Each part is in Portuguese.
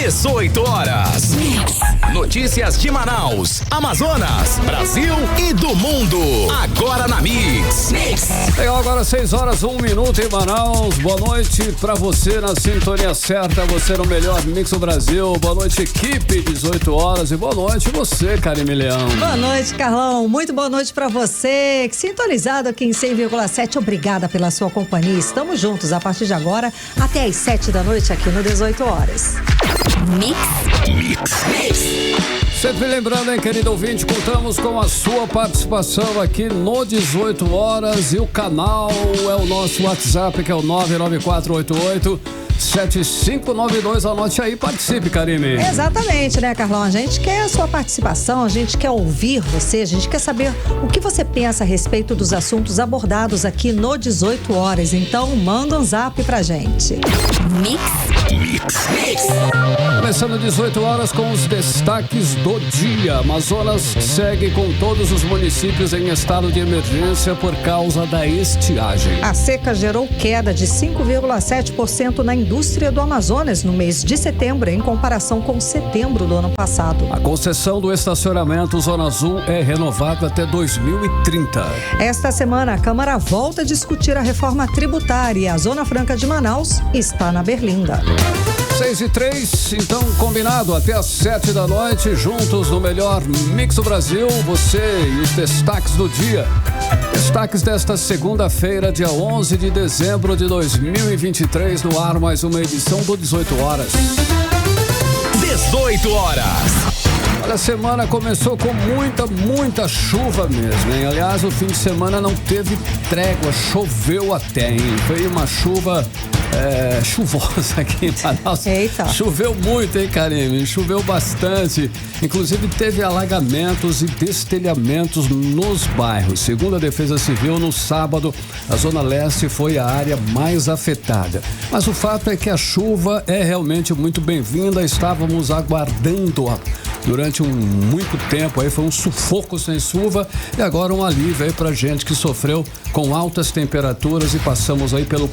18 horas. Notícias de Manaus, Amazonas, Brasil e do mundo. Agora na Mix. Legal, agora 6 horas, 1 minuto em Manaus. Boa noite pra você na sintonia certa, você no melhor Mix do Brasil. Boa noite, equipe, 18 horas. E boa noite você, Karime Leão. Boa noite, Carlão. Muito boa noite pra você. Sintonizado aqui em 100,7. Obrigada pela sua companhia. Estamos juntos a partir de agora até às 7 da noite aqui no 18 horas. Mix. Sempre lembrando, hein, querido ouvinte, contamos com a sua participação aqui no 18 horas e o canal é o nosso WhatsApp, que é o 99488-7592. Anote aí, participe, Karime. Exatamente, né, Carlão? A gente quer a sua participação, a gente quer ouvir você, a gente quer saber o que você pensa a respeito dos assuntos abordados aqui no 18 horas. Então, manda um zap pra gente. Mix. Começando 18 horas com os destaques do dia. Amazonas segue com todos os municípios em estado de emergência por causa da estiagem. A seca gerou queda de 5,7% na indústria do Amazonas no mês de setembro, em comparação com setembro do ano passado. A concessão do estacionamento Zona Azul é renovada até 2030. Esta semana, a Câmara volta a discutir a reforma tributária e a Zona Franca de Manaus está na Berlinda. 6:03, então combinado, até às 7 da noite, juntos no melhor Mix do Brasil, você e os destaques do dia. Destaques desta segunda-feira, dia 11 de dezembro de 2023, no ar mais uma edição do 18 horas. 18 horas. Olha, a semana começou com muita chuva mesmo, hein? Aliás, o fim de semana não teve trégua, choveu até, hein? Foi uma chuva chuvosa aqui em Manaus. Eita. Choveu muito, hein, Karime? Choveu bastante. Inclusive teve alagamentos e destelhamentos nos bairros. Segundo a Defesa Civil, no sábado, a Zona Leste foi a área mais afetada. Mas o fato é que a chuva é realmente muito bem-vinda. Estávamos aguardando-a durante muito tempo, aí foi um sufoco sem chuva e agora um alívio aí pra gente que sofreu com altas temperaturas e passamos aí pela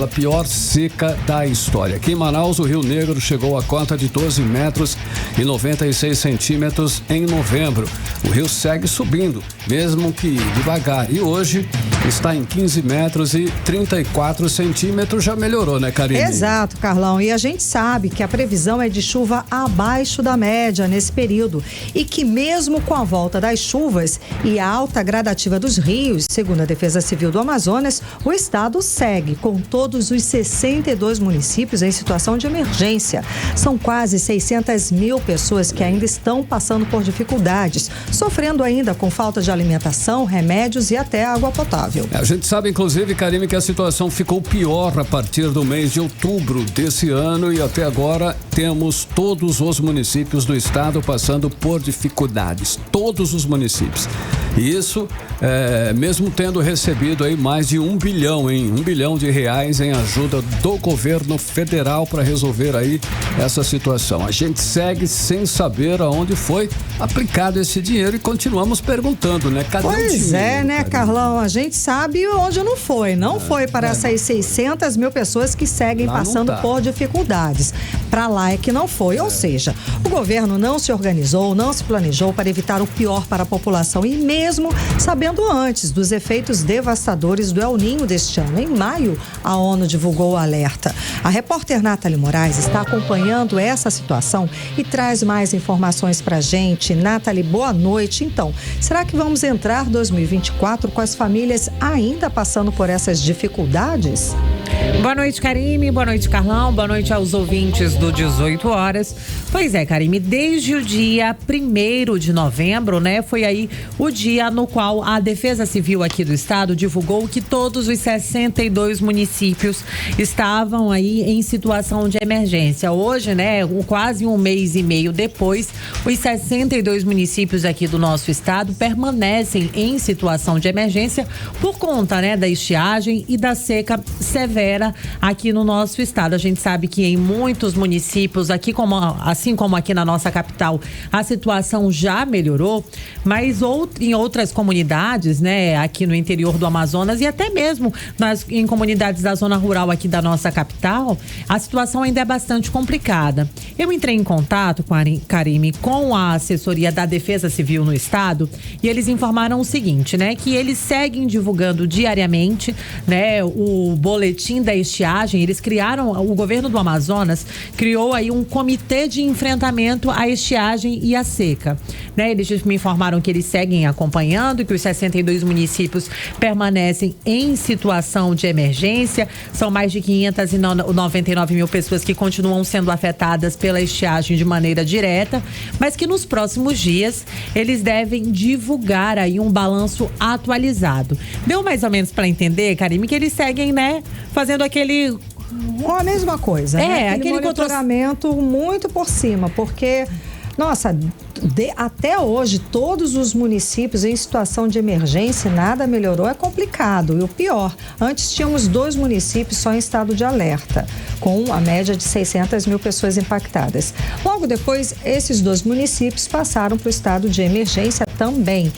pior seca da história. Aqui em Manaus, o Rio Negro chegou a cota de 12 metros e 96 centímetros em novembro. O rio segue subindo, mesmo que devagar, e hoje está em 15 metros e 34 centímetros, já melhorou, né, Karine? Exato, Carlão, e a gente sabe que a previsão é de chuva abaixo da média nesse período e que mesmo com a volta das chuvas e a alta gradativa dos rios, segundo a Defesa Civil do Amazonas, o estado segue com todos os 62 municípios em situação de emergência. São quase 600 mil pessoas que ainda estão passando por dificuldades, sofrendo ainda com falta de alimentação, remédios e até água potável. A gente sabe, inclusive, Karime, que a situação ficou pior a partir do mês de outubro desse ano e até agora temos todos os municípios do estado passando por dificuldades, todos os municípios. E isso, mesmo tendo recebido aí mais de R$1 bilhão de reais em ajuda do governo federal para resolver aí essa situação. A gente segue sem saber aonde foi aplicado esse dinheiro e continuamos perguntando, né? Cadê o dinheiro? Pois é, né, Carlão? A gente sabe onde não foi. Não foi para essas 600 mil pessoas que seguem lá passando por dificuldades. Para lá é que não foi. Ou seja, o governo não se organizou, não se planejou para evitar o pior para a população e mesmo sabendo antes dos efeitos devastadores do El Niño deste ano. Em maio, a ONU divulgou o alerta. A repórter Nathalie Moraes está acompanhando essa situação e traz mais informações pra gente. Nathalie, boa noite. Então, será que vamos entrar 2024 com as famílias ainda passando por essas dificuldades? Boa noite, Karime. Boa noite, Carlão. Boa noite aos ouvintes do 18 horas. Pois é, Karime, desde o dia 1º de novembro, né, foi aí o dia no qual a Defesa Civil aqui do estado divulgou que todos os 62 municípios estavam aí em situação de emergência. Hoje, né, quase um mês e meio depois, os 62 municípios aqui do nosso estado permanecem em situação de emergência por conta, né, da estiagem e da seca severa recupera aqui no nosso estado. A gente sabe que em muitos municípios, assim como aqui na nossa capital, a situação já melhorou, mas em outras comunidades, né, aqui no interior do Amazonas e até mesmo em comunidades da zona rural aqui da nossa capital, a situação ainda é bastante complicada. Eu entrei em contato, Karime, com a assessoria da Defesa Civil no estado e eles informaram o seguinte, né, que eles seguem divulgando diariamente, né, o boletim da estiagem. Eles o governo do Amazonas criou aí um comitê de enfrentamento à estiagem e à seca, né? Eles me informaram que eles seguem acompanhando, que os 62 municípios permanecem em situação de emergência. São mais de 599 mil pessoas que continuam sendo afetadas pela estiagem de maneira direta, mas que nos próximos dias eles devem divulgar aí um balanço atualizado. Deu mais ou menos para entender, Karime, que eles seguem, né, fazendo a mesma coisa, né? Aquele monitoramento muito por cima, porque, nossa, até hoje, todos os municípios em situação de emergência, nada melhorou, é complicado. E o pior, antes tínhamos 2 municípios só em estado de alerta, com a média de 600 mil pessoas impactadas. Logo depois, esses 2 municípios passaram para o estado de emergência também.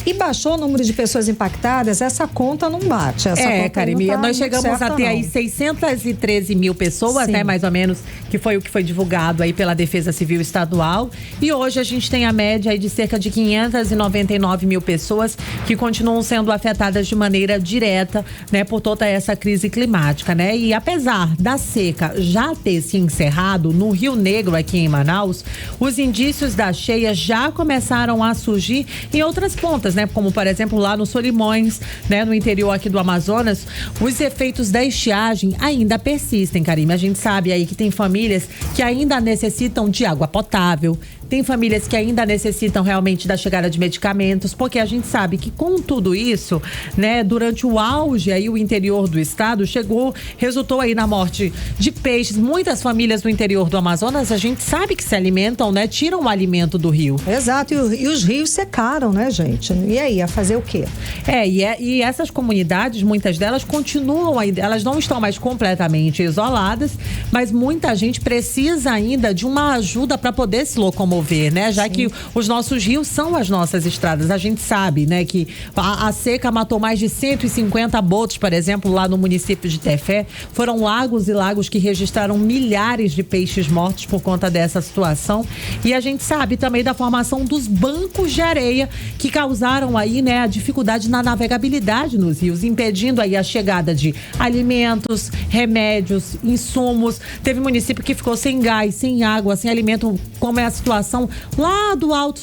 E baixou o número de pessoas impactadas, essa conta não bate. Karime, nós chegamos a ter aí 613 mil pessoas, né, mais ou menos, que foi o que foi divulgado aí pela Defesa Civil Estadual. E hoje a gente tem a média aí de cerca de 599 mil pessoas que continuam sendo afetadas de maneira direta, né, por toda essa crise climática, né? E apesar da seca já ter se encerrado no Rio Negro, aqui em Manaus, os indícios da cheia já começaram a surgir em outras pontas, né? Como, por exemplo, lá no Solimões, né? No interior aqui do Amazonas, os efeitos da estiagem ainda persistem, Karime. A gente sabe aí que tem famílias que ainda necessitam de água potável, tem famílias que ainda necessitam realmente da chegada de medicamentos, porque a gente sabe que com tudo isso, né, durante o auge aí o interior do estado resultou aí na morte de peixes. Muitas famílias do interior do Amazonas, a gente sabe que se alimentam, né, tiram o alimento do rio. Exato, e os rios secaram, né, gente? E aí, a fazer o quê? E essas comunidades, muitas delas continuam aí, elas não estão mais completamente isoladas, mas muita gente precisa ainda de uma ajuda para poder se locomover, né? Já que os nossos rios são as nossas estradas. A gente sabe, né, que a seca matou mais de 150 botos, por exemplo, lá no município de Tefé. Foram lagos e lagos que registraram milhares de peixes mortos por conta dessa situação. E a gente sabe também da formação dos bancos de areia que causaram aí, né, a dificuldade na navegabilidade nos rios, impedindo aí a chegada de alimentos, remédios, insumos. Teve município que ficou sem gás, sem água, sem alimento, como é a situação lá do Alto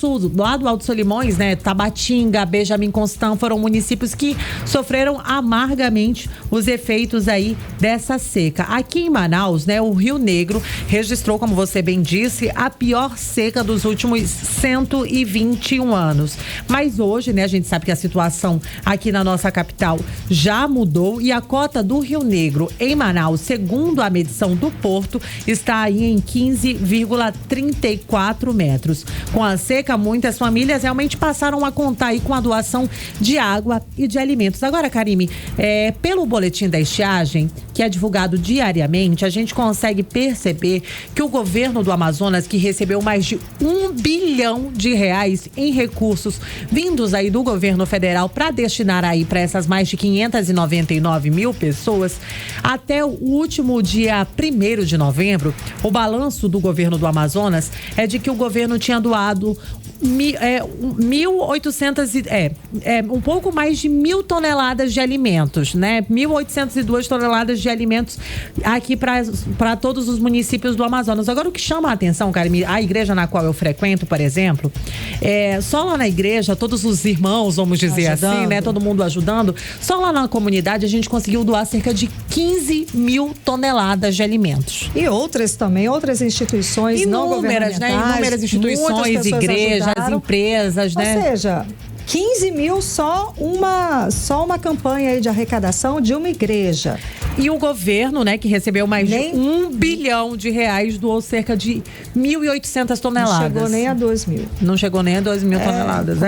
Solimões, né? Tabatinga, Benjamin Constant, foram municípios que sofreram amargamente os efeitos aí dessa seca. Aqui em Manaus, né, o Rio Negro registrou, como você bem disse, a pior seca dos últimos 121 anos. Mas hoje, né, a gente sabe que a situação aqui na nossa capital já mudou e a cota do Rio Negro em Manaus, segundo a medição do Porto, está aí em 15,34 metros. Com a seca, muitas famílias realmente passaram a contar aí com a doação de água e de alimentos. Agora, Karime, pelo boletim da estiagem, que é divulgado diariamente, a gente consegue perceber que o governo do Amazonas, que recebeu mais de R$1 bilhão em recursos vindos aí do governo federal para destinar aí para essas mais de 599 mil pessoas, até o último dia 1º de novembro, o balanço do governo do Amazonas é de que o governo tinha doado 1.800 um pouco mais de 1.000 toneladas de alimentos, né? 1.802 toneladas de alimentos aqui para todos os municípios do Amazonas. Agora, o que chama a atenção, Karime, a igreja na qual eu frequento, por exemplo, só lá na igreja, todos os irmãos, vamos dizer assim, né? Todo mundo ajudando. Só lá na comunidade a gente conseguiu doar cerca de 15.000 toneladas de alimentos. E outras instituições não governamentais, né? Inúmeras instituições, igrejas, empresas, né? Ou seja, 15 mil só uma campanha aí de arrecadação de uma igreja. E o governo, né, que recebeu mais de R$1 bilhão, doou cerca de 1.800 toneladas. Não chegou nem a 2 mil. Não chegou nem a 2 mil toneladas.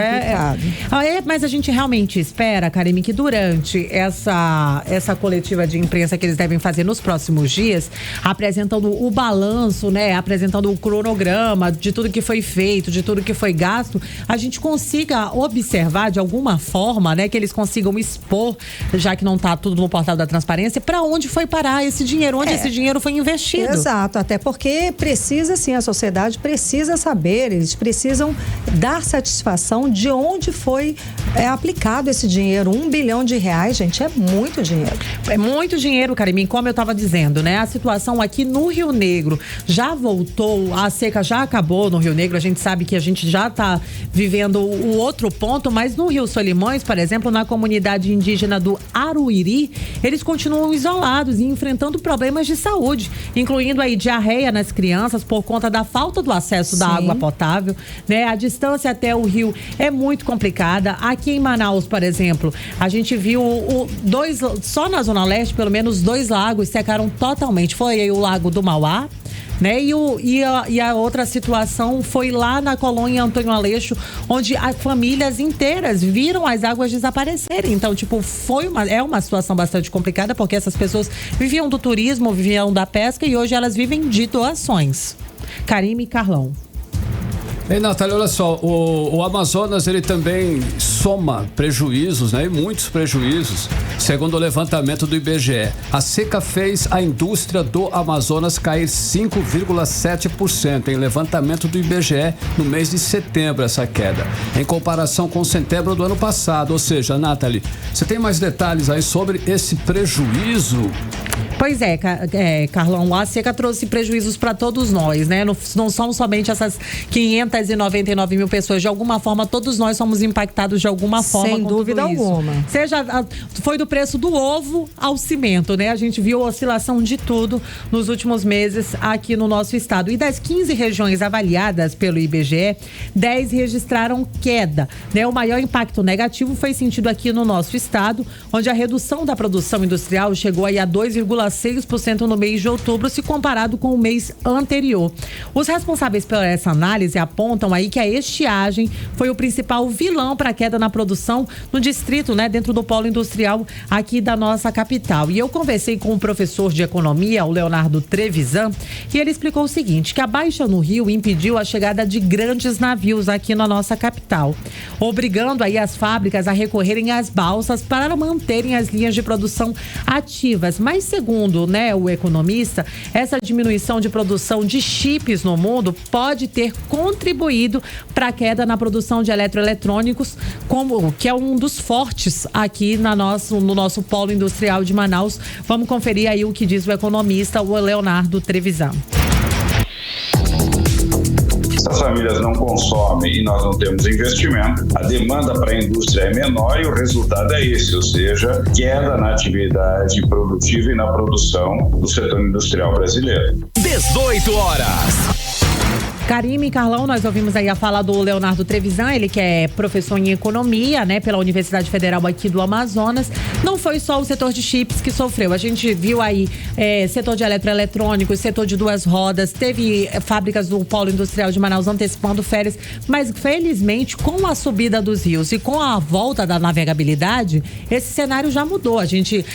Mas a gente realmente espera, Karime, que durante essa coletiva de imprensa que eles devem fazer nos próximos dias, apresentando o balanço, né, apresentando o cronograma de tudo que foi feito, de tudo que foi gasto, a gente consiga observar de alguma forma, né, que eles consigam expor, já que não está tudo no portal da transparência, para onde foi parar esse dinheiro, onde esse dinheiro foi investido. Exato, até porque precisa sim, a sociedade precisa saber, eles precisam dar satisfação de onde foi aplicado esse dinheiro. R$1 bilhão, gente, é muito dinheiro. É muito dinheiro, Karime, como eu estava dizendo, né? A situação aqui no Rio Negro já voltou, a seca já acabou no Rio Negro, a gente sabe que a gente já está vivendo o outro ponto, mas no Rio Solimões, por exemplo, na comunidade indígena do Aruiri, eles continuam isolados e enfrentando problemas de saúde, incluindo aí diarreia nas crianças por conta da falta do acesso da água potável, né? A distância até o rio é muito complicada. Aqui em Manaus, por exemplo, a gente viu só na Zona Leste, pelo menos 2 lagos secaram totalmente. Foi aí o Lago do Mauá, né? E a outra situação foi lá na colônia Antônio Aleixo, onde as famílias inteiras viram as águas desaparecerem. Então, é uma situação bastante complicada, porque essas pessoas viviam do turismo, viviam da pesca e hoje elas vivem de doações. Karime e Carlão. Ei, Natália, olha só, o Amazonas, ele também soma prejuízos, né? E muitos prejuízos, segundo o levantamento do IBGE. A seca fez a indústria do Amazonas cair 5,7% em levantamento do IBGE no mês de setembro, essa queda, em comparação com setembro do ano passado. Ou seja, Nathalie, você tem mais detalhes aí sobre esse prejuízo? Pois é, Carlão, a seca trouxe prejuízos para todos nós, né? Não são somente essas 599 mil pessoas. De alguma forma, todos nós somos impactados de alguma forma. Sem dúvida alguma. Foi do preço do ovo ao cimento, né? A gente viu oscilação de tudo nos últimos meses aqui no nosso estado. E das 15 regiões avaliadas pelo IBGE, 10 registraram queda, né? O maior impacto negativo foi sentido aqui no nosso estado, onde a redução da produção industrial chegou aí a 2,6% no mês de outubro, se comparado com o mês anterior. Os responsáveis por essa análise apontam aí que a estiagem foi o principal vilão para a queda na produção no distrito, né, dentro do polo industrial aqui da nossa capital. E eu conversei com o professor de economia, o Leonardo Trevisan, e ele explicou o seguinte, que a baixa no rio impediu a chegada de grandes navios aqui na nossa capital, obrigando aí as fábricas a recorrerem às balsas para manterem as linhas de produção ativas. Mas segundo, né, o economista, essa diminuição de produção de chips no mundo pode ter contribuído para a queda na produção de eletroeletrônicos, que é um dos fortes aqui no nosso polo industrial de Manaus. Vamos conferir aí o que diz o economista, o Leonardo Trevisan. Se as famílias não consomem e nós não temos investimento, a demanda para a indústria é menor e o resultado é esse, ou seja, queda na atividade produtiva e na produção do setor industrial brasileiro. 18 horas. Karime e Carlão, nós ouvimos aí a fala do Leonardo Trevisan, ele que é professor em economia, né, pela Universidade Federal aqui do Amazonas. Não foi só o setor de chips que sofreu, a gente viu aí setor de eletroeletrônicos, setor de duas rodas, teve fábricas do polo industrial de Manaus antecipando férias, mas felizmente com a subida dos rios e com a volta da navegabilidade, esse cenário já mudou. A gente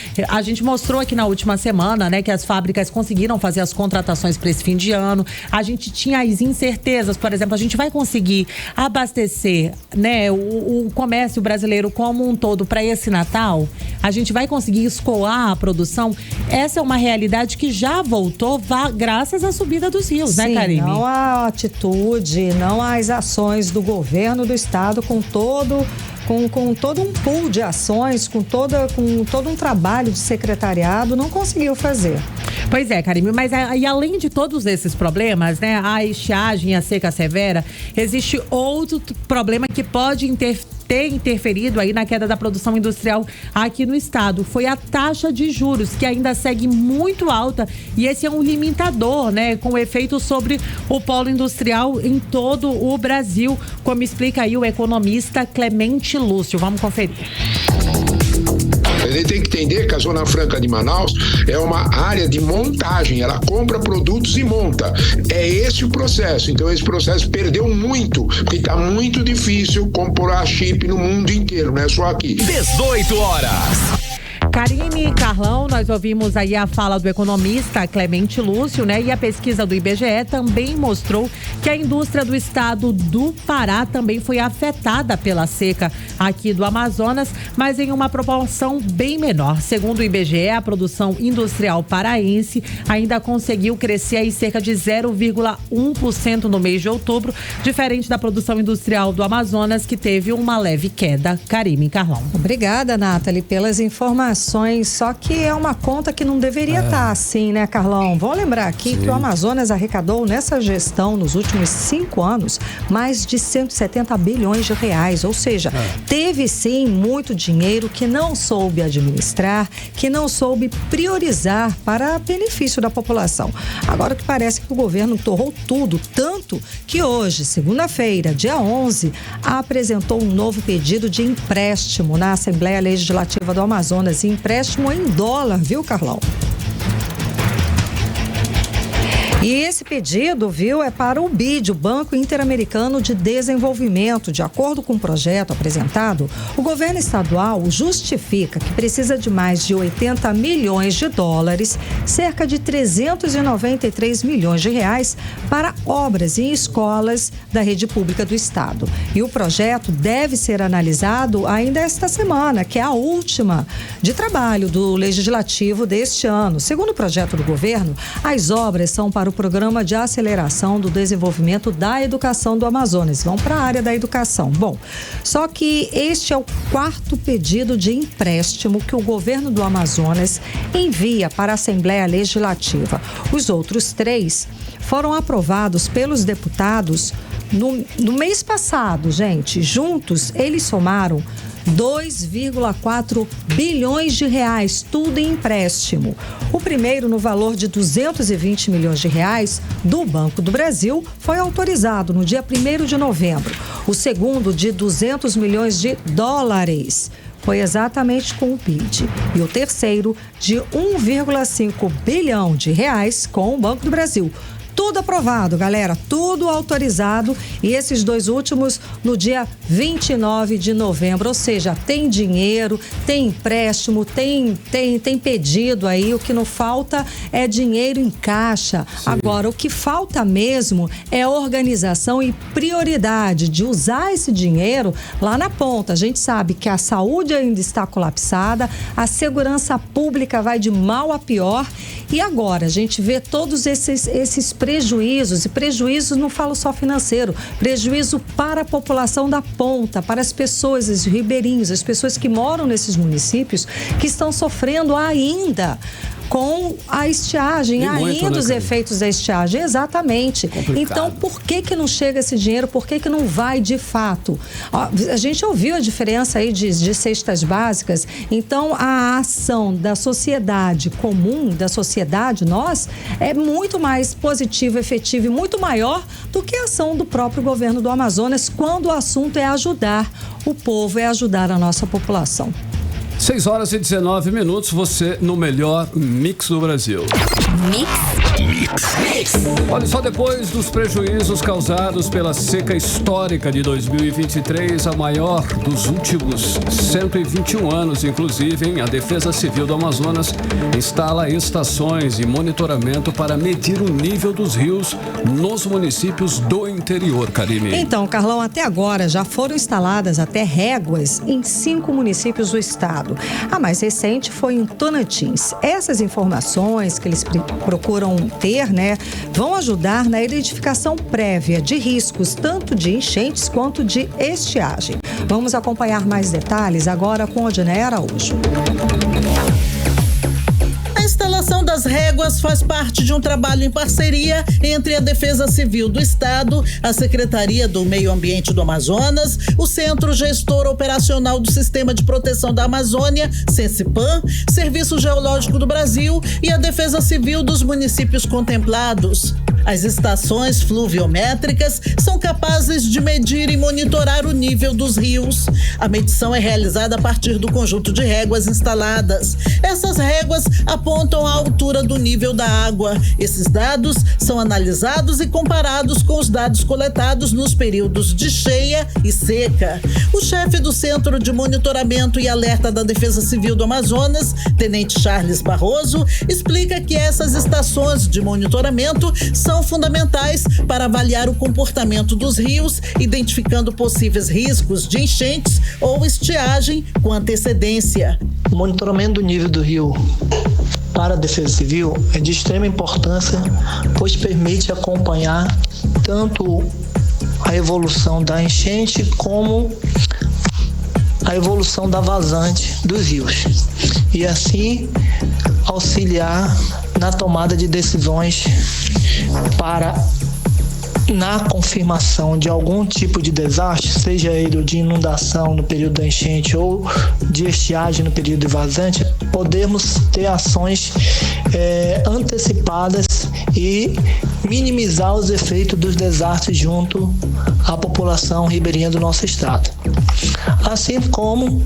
mostrou aqui na última semana, né, que as fábricas conseguiram fazer as contratações para esse fim de ano. A gente tinha as incertezas, por exemplo, a gente vai conseguir abastecer, né, o comércio brasileiro como um todo para esse Natal? A gente vai conseguir escoar a produção? Essa é uma realidade que já voltou graças à subida dos rios, né, Karime? Não há atitude, não há as ações do governo do estado com todo um pool de ações, com todo um trabalho de secretariado, não conseguiu fazer. Pois é, Karime, mas e além de todos esses problemas, né, a estiagem e a seca severa, existe outro problema que pode ter ter interferido aí na queda da produção industrial aqui no estado foi a taxa de juros, que ainda segue muito alta, e esse é um limitador, né, com efeito sobre o polo industrial em todo o Brasil, como explica aí o economista Clemente Lúcio. Vamos conferir. Ele tem que entender que a Zona Franca de Manaus é uma área de montagem, ela compra produtos e monta. É esse o processo. Então esse processo perdeu muito, porque está muito difícil comprar chip no mundo inteiro, não é só aqui. 18 horas. Karine e Carlão, nós ouvimos aí a fala do economista Clemente Lúcio, né? E a pesquisa do IBGE também mostrou que a indústria do estado do Pará também foi afetada pela seca aqui do Amazonas, mas em uma proporção bem menor. Segundo o IBGE, a produção industrial paraense ainda conseguiu crescer aí cerca de 0,1% no mês de outubro, diferente da produção industrial do Amazonas, que teve uma leve queda. Karine e Carlão. Obrigada, Nathalie, pelas informações. Só que é uma conta que não deveria estar assim, né, Carlão? Vamos lembrar aqui que o Amazonas arrecadou nessa gestão, nos últimos 5 anos, mais de 170 bilhões de reais. Ou seja, teve sim muito dinheiro que não soube administrar, que não soube priorizar para benefício da população. Agora que parece que o governo torrou tudo, tanto que hoje, segunda-feira, dia 11, apresentou um novo pedido de empréstimo na Assembleia Legislativa do Amazonas. Empréstimo em dólar, viu, Carlão? E esse pedido, viu, é para o BID, o Banco Interamericano de Desenvolvimento. De acordo com o projeto apresentado, o governo estadual justifica que precisa de mais de 80 milhões de dólares, cerca de 393 milhões de reais, para obras em escolas da rede pública do estado. E o projeto deve ser analisado ainda esta semana, que é a última de trabalho do Legislativo deste ano. Segundo o projeto do governo, as obras são para o Programa de Aceleração do Desenvolvimento da Educação do Amazonas. Vão para a área da educação. Bom, só que este é o 4º pedido de empréstimo que o governo do Amazonas envia para a Assembleia Legislativa. Os outros 3 foram aprovados pelos deputados no mês passado, gente. Juntos, eles somaram 2,4 bilhões de reais, tudo em empréstimo. O primeiro, no valor de 220 milhões de reais, do Banco do Brasil, foi autorizado no dia 1º de novembro. O segundo, de 200 milhões de dólares, foi exatamente com o BID. E o terceiro, de 1,5 bilhão de reais, com o Banco do Brasil. Tudo aprovado, galera, tudo autorizado, e esses 2 últimos no dia 29 de novembro, ou seja, tem dinheiro, tem empréstimo, tem pedido aí, o que não falta é dinheiro em caixa. Sim. Agora, o que falta mesmo é organização e prioridade de usar esse dinheiro lá na ponta. A gente sabe que a saúde ainda está colapsada, a segurança pública vai de mal a pior, e agora a gente vê todos esses prejuízos, e prejuízos não falo só financeiro, prejuízo para a população da ponta, para as pessoas, os ribeirinhos, as pessoas que moram nesses municípios, que estão sofrendo ainda com a estiagem, ainda os efeitos da estiagem, exatamente. Complicado. Então, por que não chega esse dinheiro? Por que não vai de fato? A gente ouviu a diferença aí de cestas básicas, então a ação da sociedade comum, da sociedade, nós, é muito mais positiva, efetiva e muito maior do que a ação do próprio governo do Amazonas, quando o assunto é ajudar o povo, é ajudar a nossa população. 6 horas e 19 minutos, você no melhor mix do Brasil. Mix. Olha, só depois dos prejuízos causados pela seca histórica de 2023, a maior dos últimos 121 anos, inclusive, a Defesa Civil do Amazonas instala estações de monitoramento para medir o nível dos rios nos municípios do interior, Karine. Então, Carlão, até agora já foram instaladas até réguas em 5 municípios do estado. A mais recente foi em Tonantins. Essas informações que eles procuram ter, né, vão ajudar na identificação prévia de riscos, tanto de enchentes quanto de estiagem. Vamos acompanhar mais detalhes agora com Odinei Araújo. A instalação instalação das réguas faz parte de um trabalho em parceria entre a Defesa Civil do Estado, a Secretaria do Meio Ambiente do Amazonas, o Centro Gestor Operacional do Sistema de Proteção da Amazônia, CENSIPAM, Serviço Geológico do Brasil e a Defesa Civil dos municípios contemplados. As estações fluviométricas são capazes de medir e monitorar o nível dos rios. A medição é realizada a partir do conjunto de réguas instaladas. Essas réguas apontam a altura do nível da água. Esses dados são analisados e comparados com os dados coletados nos períodos de cheia e seca. O chefe do Centro de Monitoramento e Alerta da Defesa Civil do Amazonas, Tenente Charles Barroso, explica que essas estações de monitoramento são fundamentais para avaliar o comportamento dos rios, identificando possíveis riscos de enchentes ou estiagem com antecedência. O monitoramento do nível do rio para a Defesa Civil é de extrema importância, pois permite acompanhar tanto a evolução da enchente como a evolução da vazante dos rios e assim auxiliar na tomada de decisões para, na confirmação de algum tipo de desastre, seja ele de inundação no período da enchente ou de estiagem no período de vazante, podermos ter ações antecipadas e minimizar os efeitos dos desastres junto à população ribeirinha do nosso estado. Assim como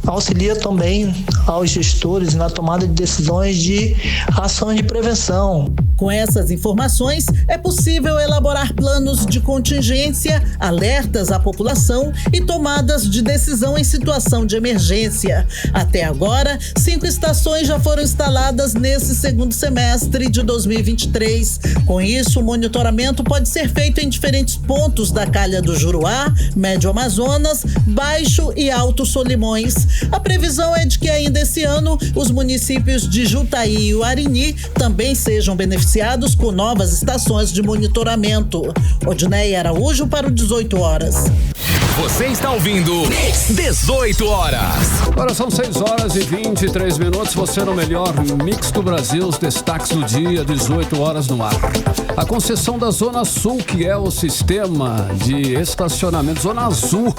auxilia também aos gestores na tomada de decisões de ações de prevenção. Com essas informações, é possível elaborar planos de contingência, alertas à população e tomadas de decisão em situação de emergência. Até agora, 5 estações já foram instaladas nesse segundo semestre de 2023. Com isso, o monitoramento pode ser feito em diferentes pontos da calha do Juruá, Médio Amazonas, Baixo e Alto Solimões. A previsão é de que ainda esse ano os municípios de Jutaí e Uarini também sejam beneficiados com novas estações de monitoramento. Odneia Araújo para o 18 horas. Você está ouvindo 18 horas. Agora são 6 horas e 23 minutos. Você no melhor mix do Brasil. Os destaques do dia, 18 horas no ar. A concessão da Zona Sul, que é o sistema de estacionamento, Zona Azul,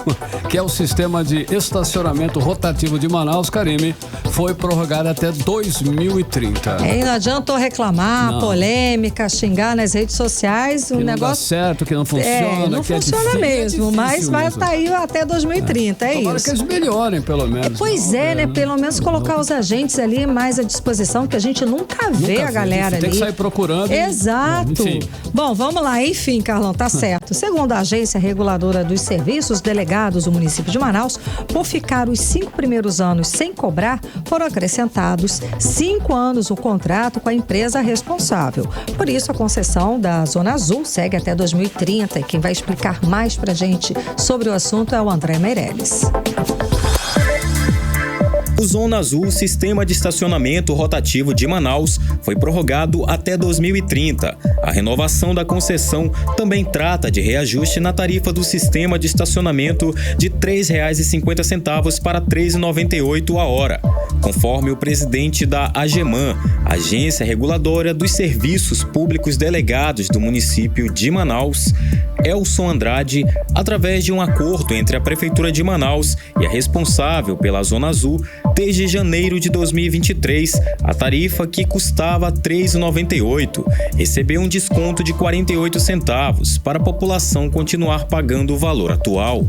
que é o sistema de estacionamento rotativo de Manaus, Karime, foi prorrogada até 2030. Não adianta reclamar, polêmica, xingar nas redes sociais. O que negócio não dá certo, que não funciona. Não que funciona é difícil, mesmo, mas vai mesmo. estar aí até 2030, Tomara isso. que eles melhorem, pelo menos. Pois né? Pelo menos colocar os agentes ali mais à disposição, que a gente nunca vê a galera ali. Tem que sair procurando. Exato. Enfim. Bom, vamos lá. Enfim, Carlão, tá certo. Segundo a Agência Reguladora dos Serviços, delegados do município de Manaus, por ficar os 5 primeiros anos sem cobrar, foram acrescentados 5 anos o contrato com a empresa responsável. Por isso, a concessão da Zona Azul segue até 2030. E quem vai explicar mais pra gente sobre o assunto é o André Meirelles. O Zona Azul, sistema de estacionamento rotativo de Manaus, foi prorrogado até 2030. A renovação da concessão também trata de reajuste na tarifa do sistema de estacionamento de R$ 3,50 para R$ 3,98 a hora. Conforme o presidente da AGEMAN, Agência Reguladora dos Serviços Públicos Delegados do município de Manaus, Elson Andrade, através de um acordo entre a Prefeitura de Manaus e a responsável pela Zona Azul, desde janeiro de 2023, a tarifa que custava R$ 3,98 recebeu um desconto de 48 centavos para a população continuar pagando o valor atual.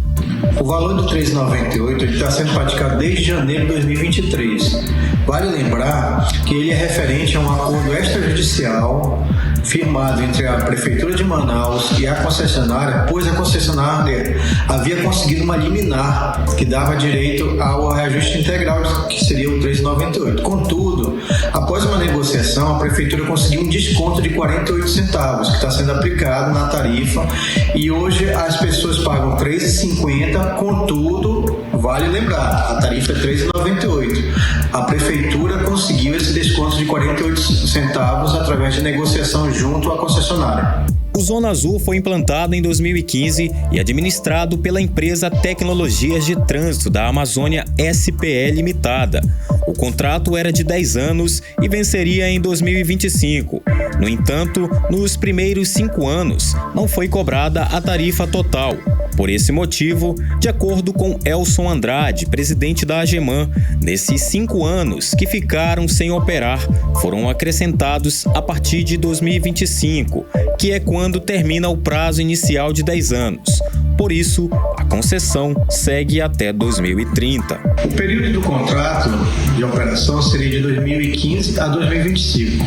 O valor do R$ 3,98 está sendo praticado desde janeiro de 2023. Vale lembrar que ele é referente a um acordo extrajudicial firmado entre a Prefeitura de Manaus e a concessionária, pois a concessionária havia conseguido uma liminar que dava direito ao reajuste integral, que seria o R$ 3,98. Contudo, após uma negociação, a Prefeitura conseguiu um desconto de 48 centavos, que está sendo aplicado na tarifa, e hoje as pessoas pagam R$ 3,50, contudo, vale lembrar, a tarifa é R$ 3,98. A Prefeitura conseguiu esse desconto de 48 centavos através de negociação junto à concessionária. O Zona Azul foi implantado em 2015 e administrado pela empresa Tecnologias de Trânsito da Amazônia SPE Limitada. O contrato era de 10 anos e venceria em 2025. No entanto, nos primeiros 5 anos, não foi cobrada a tarifa total. Por esse motivo, de acordo com Elson Andrade, presidente da AGEMAN, nesses 5 anos que ficaram sem operar, foram acrescentados a partir de 2025, que é quando termina o prazo inicial de 10 anos. Por isso, a concessão segue até 2030. O período do contrato de operação seria de 2015 a 2025.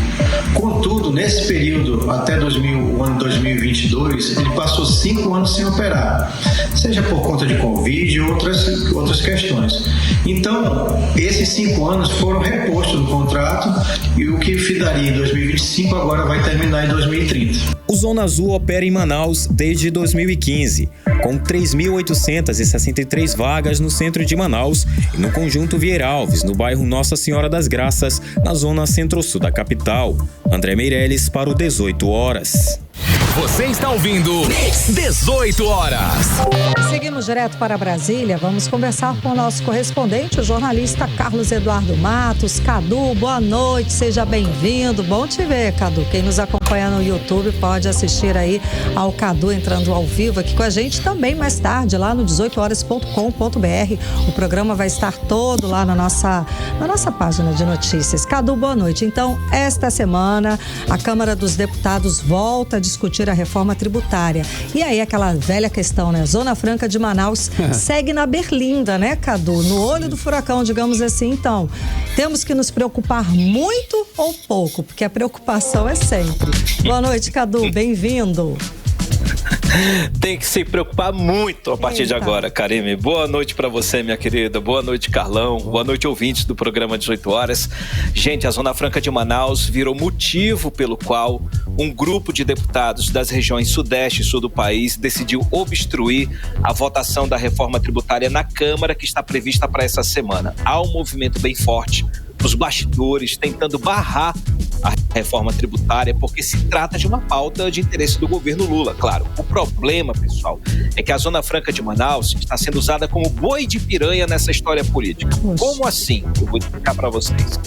Contudo, nesse período, até o ano 2022, ele passou 5 anos sem operar, seja por conta de Covid e outras questões. Então, esses 5 anos foram repostos no contrato e o que ficaria em 2025 agora vai terminar em 2030. O Zona Azul opera em Manaus desde 2015, com 3.863 vagas no centro de Manaus e no Conjunto Vieira Alves, no bairro Nossa Senhora das Graças, na zona centro-sul da capital. André Meirelles para o 18 Horas. Você está ouvindo 18 Horas. Seguimos direto para Brasília. Vamos conversar com o nosso correspondente, o jornalista Carlos Eduardo Matos. Cadu, boa noite, seja bem-vindo. Bom te ver, Cadu. Quem nos acompanha no YouTube pode assistir aí ao Cadu entrando ao vivo aqui com a gente também mais tarde, lá no 18horas.com.br. O programa vai estar todo lá na nossa página de notícias. Cadu, boa noite. Então, esta semana, a Câmara dos Deputados volta a discutir a reforma tributária. E aí, aquela velha questão, né? Zona Franca de Manaus segue na berlinda, né, Cadu? No olho do furacão, digamos assim. Então, temos que nos preocupar muito ou pouco? Porque a preocupação é sempre. Boa noite, Cadu. Bem-vindo. Tem que se preocupar muito a partir de agora, Karime. Boa noite pra você, minha querida. Boa noite, Carlão. Boa noite, ouvintes do programa 18 Horas. Gente, a Zona Franca de Manaus virou motivo pelo qual um grupo de deputados das regiões Sudeste e Sul do país decidiu obstruir a votação da reforma tributária na Câmara, que está prevista para essa semana. Há um movimento bem forte nos bastidores, tentando barrar a reforma tributária, porque se trata de uma pauta de interesse do governo Lula, claro. O problema, pessoal, é que a Zona Franca de Manaus está sendo usada como boi de piranha nessa história política. Como assim? Eu vou explicar para vocês.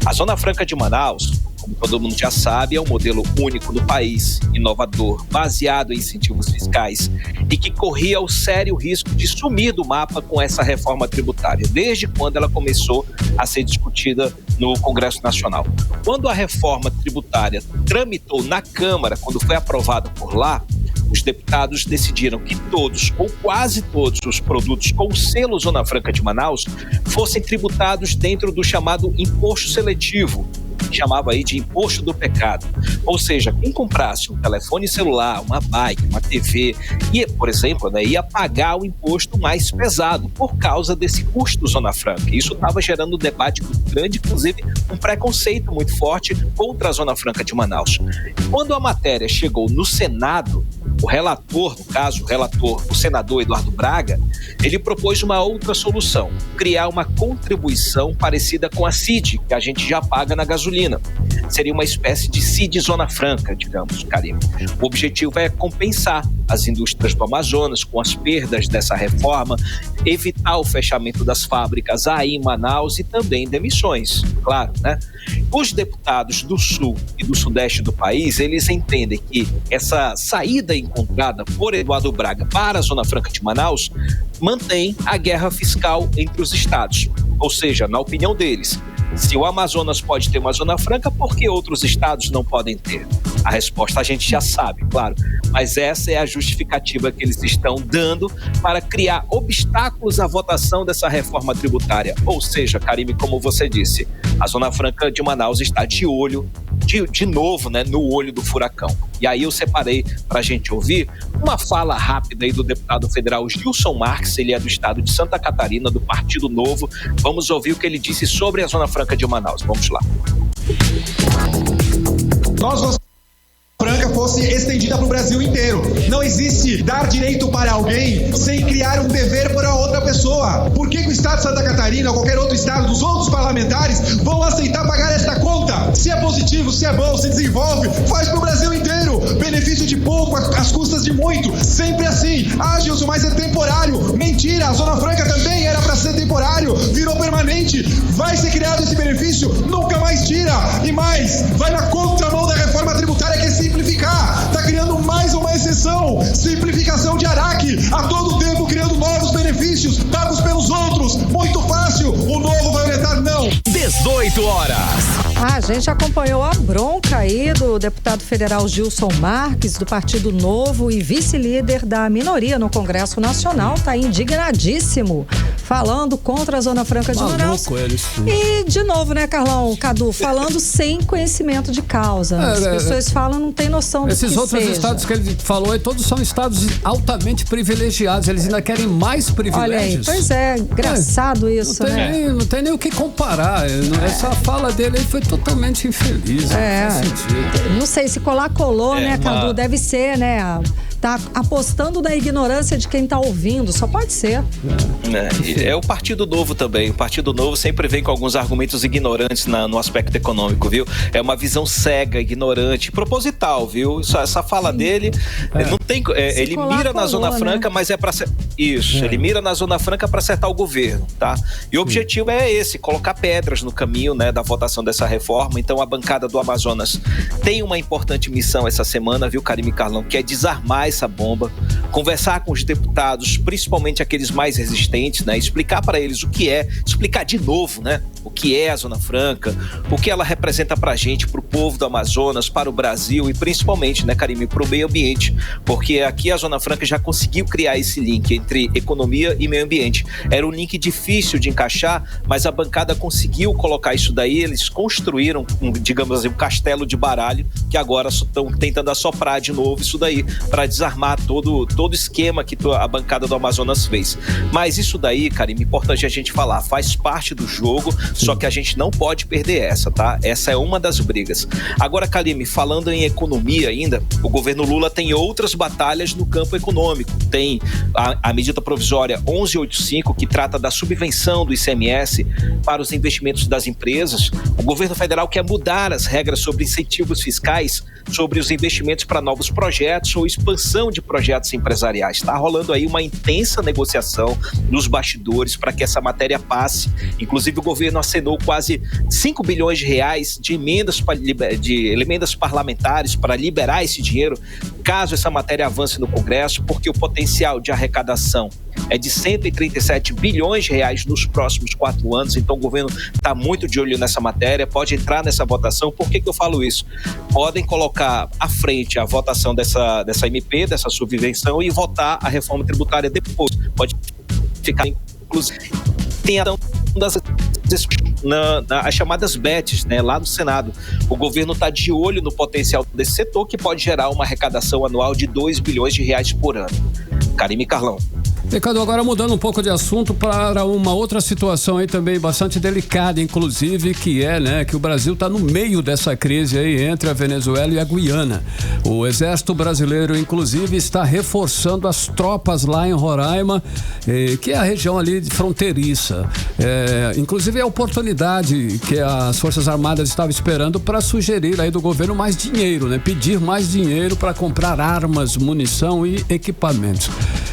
A Zona Franca de Manaus, como todo mundo já sabe, é um modelo único no país, inovador, baseado em incentivos fiscais e que corria o sério risco de sumir do mapa com essa reforma tributária, desde quando ela começou a ser discutida no Congresso Nacional. Quando a reforma tributária tramitou na Câmara, quando foi aprovada por lá, os deputados decidiram que todos, ou quase todos, os produtos com o selo Zona Franca de Manaus fossem tributados dentro do chamado imposto seletivo, que chamava aí de imposto do pecado. Ou seja, quem comprasse um telefone celular, uma bike, uma TV, por exemplo, ia pagar o imposto mais pesado por causa desse custo Zona Franca. Isso estava gerando um debate muito grande, inclusive um preconceito muito forte contra a Zona Franca de Manaus. Quando a matéria chegou no Senado, o relator, no caso, o senador Eduardo Braga, ele propôs uma outra solução, criar uma contribuição parecida com a CID, que a gente já paga na gasolina. Seria uma espécie de CID Zona Franca, digamos, Karime. O objetivo é compensar as indústrias do Amazonas com as perdas dessa reforma, evitar o fechamento das fábricas aí em Manaus e também demissões, claro, né? Os deputados do Sul e do Sudeste do país, eles entendem que essa saída encontrada por Eduardo Braga para a Zona Franca de Manaus mantém a guerra fiscal entre os estados. Ou seja, na opinião deles, se o Amazonas pode ter uma Zona Franca, por que outros estados não podem ter? A resposta a gente já sabe, claro. Mas essa é a justificativa que eles estão dando para criar obstáculos à votação dessa reforma tributária. Ou seja, Karime, como você disse, a Zona Franca de Manaus está de olho, de novo, né, no olho do furacão. E aí eu separei para a gente ouvir uma fala rápida aí do deputado federal Gilson Marques, ele é do estado de Santa Catarina, do Partido Novo. Vamos ouvir o que ele disse sobre a Zona Franca de Manaus. Vamos lá. Nós Franca fosse estendida para o Brasil inteiro. Não existe dar direito para alguém sem criar um dever para outra pessoa. Por que o Estado de Santa Catarina ou qualquer outro estado dos outros parlamentares vão aceitar pagar esta conta? Se é positivo, se é bom, se desenvolve, faz para o Brasil inteiro. Benefício de pouco às custas de muito, sempre assim. Ah, Gilson, mas é temporário. Mentira, a Zona Franca também era para ser temporário, virou permanente. Vai ser criado esse benefício, nunca mais tira. E mais, vai na contramão da reforma tributária, que é simplificar. Tá criando mais uma exceção, simplificação de Araque, a todo tempo criando novos benefícios, pagos pelos outros. Muito fácil, o novo vai orientar não. 18 horas. A gente acompanhou a bronca aí do deputado federal Gilson Marques, do Partido Novo e vice-líder da minoria no Congresso Nacional, tá indignadíssimo, falando contra a Zona Franca de Manaus. E, de novo, né, Carlão, Cadu, falando sem conhecimento de causa. As pessoas falam, não tem noção do que seja. Esses outros estados que ele falou, todos são estados altamente privilegiados, eles ainda querem mais privilégios. Olha aí, pois é, engraçado isso, né? Não tem nem o que comparar. Essa fala dele aí foi totalmente infeliz. Não sei se colou, né, Cadu? Deve ser, né? Tá apostando na ignorância de quem tá ouvindo, só pode ser. É o Partido Novo também. O Partido Novo sempre vem com alguns argumentos ignorantes no aspecto econômico, viu? É uma visão cega, ignorante, proposital, viu? Essa fala dele, não tem, ele mira na Zona Franca, mas é para isso. Ele mira na Zona Franca para acertar o governo, tá? E o objetivo é esse, colocar pedras no caminho, né, da votação dessa reforma. Então a bancada do Amazonas tem uma importante missão essa semana, viu, Karime e Carlão, que é desarmar essa bomba, conversar com os deputados, principalmente aqueles mais resistentes, né? Explicar para eles o que é, explicar de novo, né? O que é a Zona Franca, o que ela representa pra gente, pro povo do Amazonas, para o Brasil e principalmente, né, Karime, pro meio ambiente, porque aqui a Zona Franca já conseguiu criar esse link entre economia e meio ambiente. Era um link difícil de encaixar, mas a bancada conseguiu colocar isso daí, eles construíram, digamos assim, um castelo de baralho, que agora estão tentando assoprar de novo isso daí, para desarmar todo o esquema que a bancada do Amazonas fez. Mas isso daí, Karime, importante a gente falar, faz parte do jogo, só que a gente não pode perder essa, tá? Essa é uma das brigas. Agora, Karime, falando em economia ainda, o governo Lula tem outras batalhas no campo econômico. Tem a medida provisória 1185, que trata da subvenção do ICMS para os investimentos das empresas. O governo federal quer mudar as regras sobre incentivos fiscais, sobre os investimentos para novos projetos ou expansão de projetos empresariais. Está rolando aí uma intensa negociação nos bastidores para que essa matéria passe. Inclusive, o governo acenou quase 5 bilhões de reais de emendas parlamentares para liberar esse dinheiro, caso essa matéria avance no Congresso, porque o potencial de arrecadação é de 137 bilhões de reais nos próximos 4 anos, então o governo está muito de olho nessa matéria, pode entrar nessa votação. Por que eu falo isso? Podem colocar à frente a votação dessa MP, dessa subvenção, e votar a reforma tributária depois. Pode ficar, inclusive, tem a as chamadas BETs, né, lá no Senado. O governo está de olho no potencial desse setor, que pode gerar uma arrecadação anual de 2 bilhões de reais por ano. Karime e Carlão. Ricardo, agora mudando um pouco de assunto para uma outra situação aí também bastante delicada, inclusive, que é, né, que o Brasil está no meio dessa crise aí entre a Venezuela e a Guiana. O Exército Brasileiro, inclusive, está reforçando as tropas lá em Roraima, que é a região ali de fronteiriça. Inclusive, é a oportunidade que as Forças Armadas estavam esperando para sugerir aí do governo mais dinheiro, né? Pedir mais dinheiro para comprar armas, munição e equipamentos.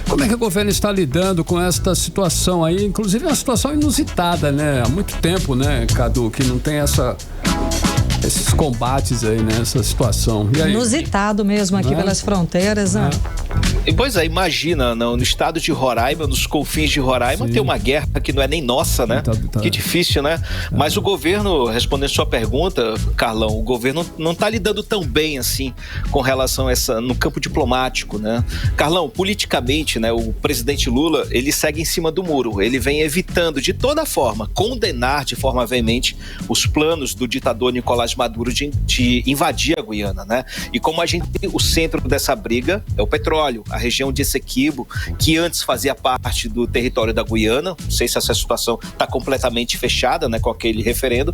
Como é que o governo está lidando com esta situação aí? Inclusive, é uma situação inusitada, né? Há muito tempo, né, Cadu, que não tem esses combates aí, né? Essa situação. E aí? Inusitado mesmo aqui pelas fronteiras, né? Pois é, imagina, no estado de Roraima, nos confins de Roraima, tem uma guerra que não é nem nossa, né? Que difícil, né? Mas o governo, respondendo sua pergunta, Carlão, o governo não está lidando tão bem assim com relação a essa, no campo diplomático, né? Carlão, politicamente, né, o presidente Lula, ele segue em cima do muro, ele vem evitando de toda forma, condenar de forma veemente os planos do ditador Nicolás Maduro de invadir a Guiana, né? E como a gente, o centro dessa briga é o petróleo. a região de Essequibo, que antes fazia parte do território da Guiana. Não sei se essa situação está completamente fechada, né, com aquele referendo.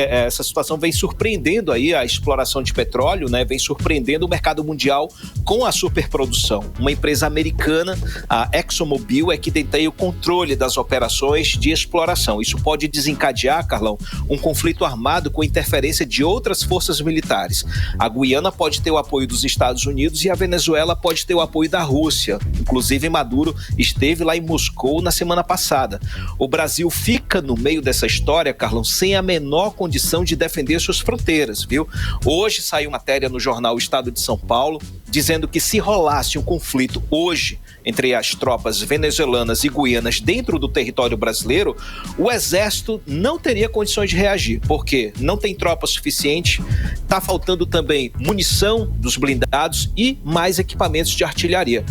Essa situação vem surpreendendo aí a exploração de petróleo, né, vem surpreendendo o mercado mundial com a superprodução. Uma empresa americana, a ExxonMobil, é que detém o controle das operações de exploração. Isso pode desencadear, Carlão, um conflito armado com interferência de outras forças militares. A Guiana pode ter o apoio dos Estados Unidos e a Venezuela pode ter o apoio da Rússia. Inclusive, Maduro esteve lá em Moscou na semana passada. O Brasil fica no meio dessa história, Carlão, sem a menor condição de defender suas fronteiras, viu? Hoje saiu matéria no jornal Estado de São Paulo dizendo que se rolasse um conflito hoje entre as tropas venezuelanas e guianas dentro do território brasileiro, o Exército não teria condições de reagir, porque não tem tropa suficiente, está faltando também munição dos blindados e mais equipamentos de artilharia.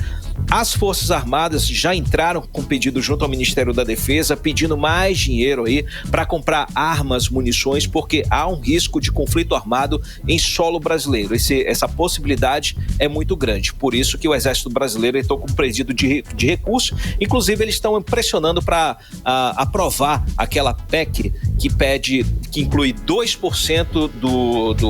As Forças Armadas já entraram com pedido junto ao Ministério da Defesa, pedindo mais dinheiro aí para comprar armas, munições, porque há um risco de conflito armado em solo brasileiro. Essa possibilidade é muito grande. Por isso que o Exército Brasileiro entrou com pedido de recurso. Inclusive, eles estão pressionando para aprovar aquela PEC que inclui 2%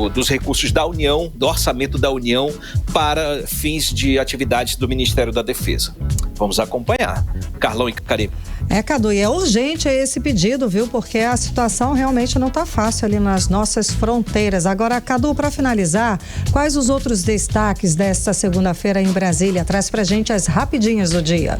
dos recursos da União, do orçamento da União, para fins de atividades do Ministério da Defesa. Vamos acompanhar. Carlão e Karime. Cadu, e é urgente esse pedido, viu? Porque a situação realmente não está fácil ali nas nossas fronteiras. Agora, Cadu, para finalizar, quais os outros destaques desta segunda-feira em Brasília? Traz pra gente as rapidinhas do dia.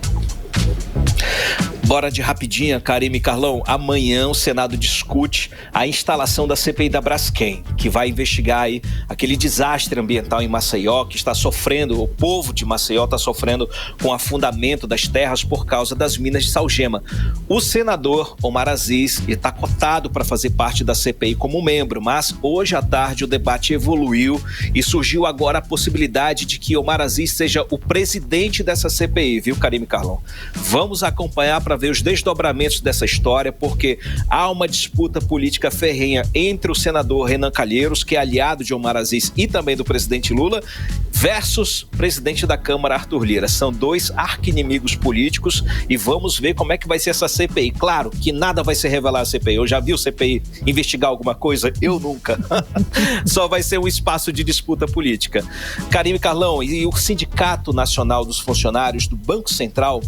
Bora de rapidinha, Karime e Carlão. Amanhã o Senado discute a instalação da CPI da Braskem, que vai investigar aí aquele desastre ambiental em Maceió, que está sofrendo, o povo de Maceió está sofrendo com o afundamento das terras por causa das minas de Salgema. O senador Omar Aziz está cotado para fazer parte da CPI como membro, mas hoje à tarde o debate evoluiu e surgiu agora a possibilidade de que Omar Aziz seja o presidente dessa CPI, viu, Karime e Carlão? Vamos acompanhar para ver os desdobramentos dessa história, porque há uma disputa política ferrenha entre o senador Renan Calheiros, que é aliado de Omar Aziz e também do presidente Lula, versus o presidente da Câmara, Arthur Lira. São dois arqui-inimigos políticos e vamos ver como é que vai ser essa CPI. Claro que nada vai se revelar a CPI. Eu já vi o CPI investigar alguma coisa? Eu nunca. Só vai ser um espaço de disputa política. Karime, Carlão, e o Sindicato Nacional dos Funcionários do Banco Central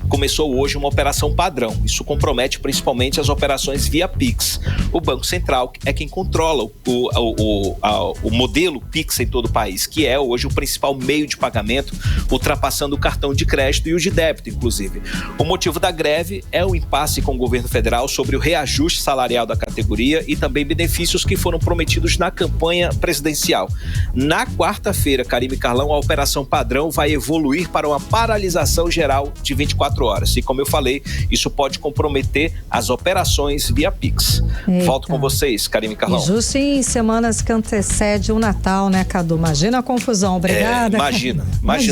começou hoje uma operação padrão. Isso compromete principalmente as operações via Pix. O Banco Central é quem controla o modelo Pix em todo o país, que é hoje o principal meio de pagamento, ultrapassando o cartão de crédito e o de débito, inclusive. O motivo da greve é o impasse com o governo federal sobre o reajuste salarial da categoria e também benefícios que foram prometidos na campanha presidencial. Na quarta-feira, Karime e Carlão, a operação padrão vai evoluir para uma paralisação geral de 24 horas. E como eu falei, isso pode comprometer as operações via Pix. Eita. Volto com vocês, Karime e Carlão. E justo em semanas que antecede o Natal, né, Cadu? Imagina a confusão. Obrigada. Imagina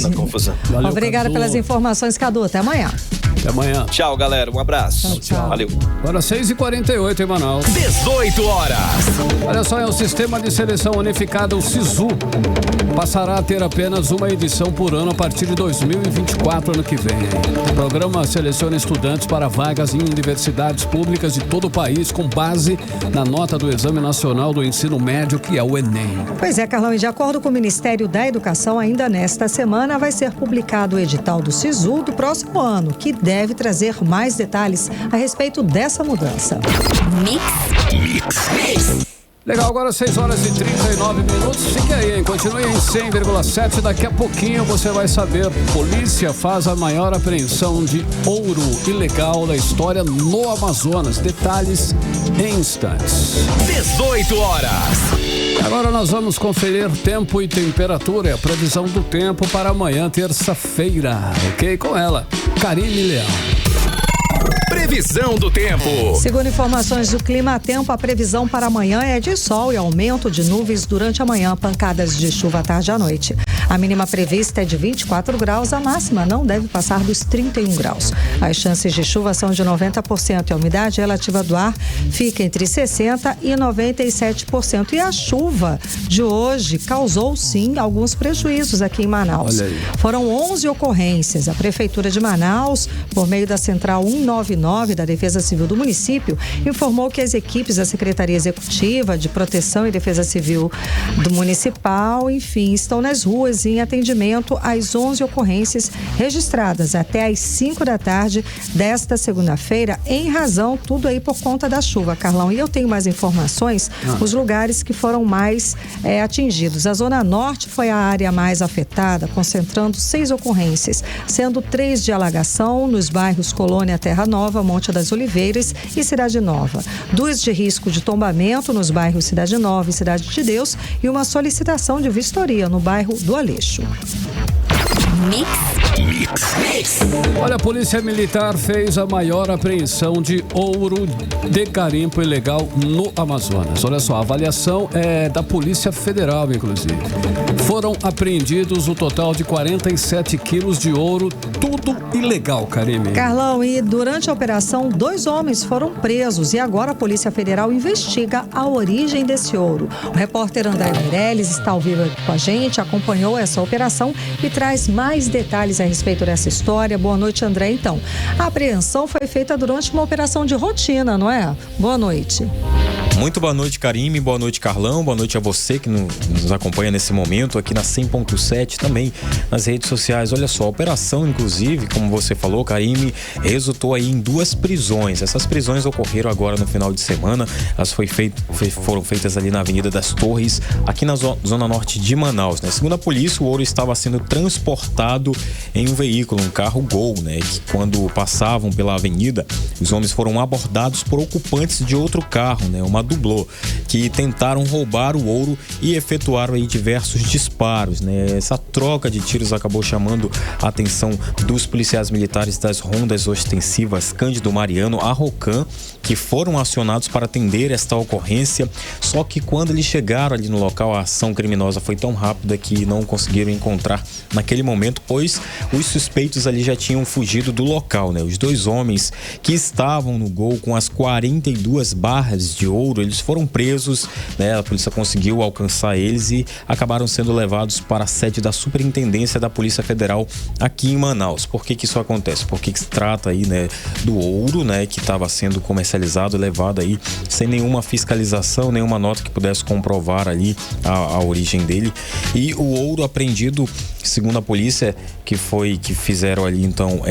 a confusão. Valeu, obrigada, Cadu, pelas informações, Cadu. Até amanhã. Até amanhã. Tchau, galera. Um abraço. Tchau. Valeu. Agora 6h48 em Manaus. 18 horas. Olha só, é o Sistema de Seleção Unificada, o SISU, passará a ter apenas uma edição por ano a partir de 2024, ano que vem. O programa seleciona estudantes para vagas em universidades públicas de todo o país com base na nota do Exame Nacional do Ensino Médio, que é o Enem. Pois é, Carlão, e de acordo com o Ministério da Educação, ainda nesta semana vai ser publicado o edital do SISU do próximo ano, que deve trazer mais detalhes a respeito dessa mudança. Mix. Legal, agora 6h39. Fique aí, hein? Continue em 100,7. Daqui a pouquinho você vai saber. Polícia faz a maior apreensão de ouro ilegal da história no Amazonas. Detalhes em instantes. 18 horas. Agora nós vamos conferir tempo e temperatura. É a previsão do tempo para amanhã, terça-feira. Ok? Com ela, Karime Leão. Previsão do tempo. Segundo informações do Climatempo, a previsão para amanhã é de sol e aumento de nuvens durante a manhã, pancadas de chuva à tarde e à noite. A mínima prevista é de 24 graus, a máxima não deve passar dos 31 graus. As chances de chuva são de 90% e a umidade relativa do ar fica entre 60% e 97%. E a chuva de hoje causou, sim, alguns prejuízos aqui em Manaus. Foram 11 ocorrências. A Prefeitura de Manaus, por meio da Central 199 da Defesa Civil do município, informou que as equipes da Secretaria Executiva de Proteção e Defesa Civil do Municipal, enfim, estão nas ruas em atendimento às 11 ocorrências registradas até às 5 da tarde desta segunda-feira, em razão, tudo aí por conta da chuva, Carlão. E eu tenho mais informações, os lugares que foram mais atingidos. A Zona Norte foi a área mais afetada, concentrando 6 ocorrências, sendo 3 de alagação nos bairros Colônia, Terra Nova, Monte das Oliveiras e Cidade Nova. 2 de risco de tombamento nos bairros Cidade Nova e Cidade de Deus e uma solicitação de vistoria no bairro do Aleixo. Mix. Olha, a Polícia Militar fez a maior apreensão de ouro de garimpo ilegal no Amazonas. Olha só, a avaliação é da Polícia Federal, inclusive. Foram apreendidos o total de 47 quilos de ouro, tudo ilegal, Karime. Carlão, e durante a operação, 2 homens foram presos e agora a Polícia Federal investiga a origem desse ouro. O repórter André Meirelles está ao vivo aqui com a gente, acompanhou essa operação e traz mais detalhes a respeito dessa história. Boa noite, André. Então, a apreensão foi feita durante uma operação de rotina, não é? Boa noite. Muito boa noite, Karime, boa noite, Carlão, boa noite a você que nos acompanha nesse momento aqui na 100.7, também nas redes sociais. Olha só, a operação, inclusive, como você falou, Karime, resultou aí em 2 prisões. Essas prisões ocorreram agora no final de semana. Elas foram feitas ali na Avenida das Torres, aqui na zona norte de Manaus, né? Segundo a polícia, o ouro estava sendo transportado em um veículo, um carro Gol, né? Que quando passavam pela avenida, os homens foram abordados por ocupantes de outro carro, né? Uma Dublô, que tentaram roubar o ouro e efetuaram aí diversos disparos, né? Essa troca de tiros acabou chamando a atenção dos policiais militares das rondas ostensivas Cândido Mariano, Arrocan, que foram acionados para atender esta ocorrência. Só que quando eles chegaram ali no local, a ação criminosa foi tão rápida que não conseguiram encontrar naquele momento, pois os suspeitos ali já tinham fugido do local, né? Os 2 homens que estavam no Gol com as 42 barras de ouro, eles foram presos, né? A polícia conseguiu alcançar eles e acabaram sendo levados para a sede da Superintendência da Polícia Federal aqui em Manaus. Por que isso acontece? Porque se trata aí, né, do ouro, né, que estava sendo comercializado, levado aí sem nenhuma fiscalização, nenhuma nota que pudesse comprovar ali a origem dele. E o ouro apreendido, segundo a polícia, que fizeram ali então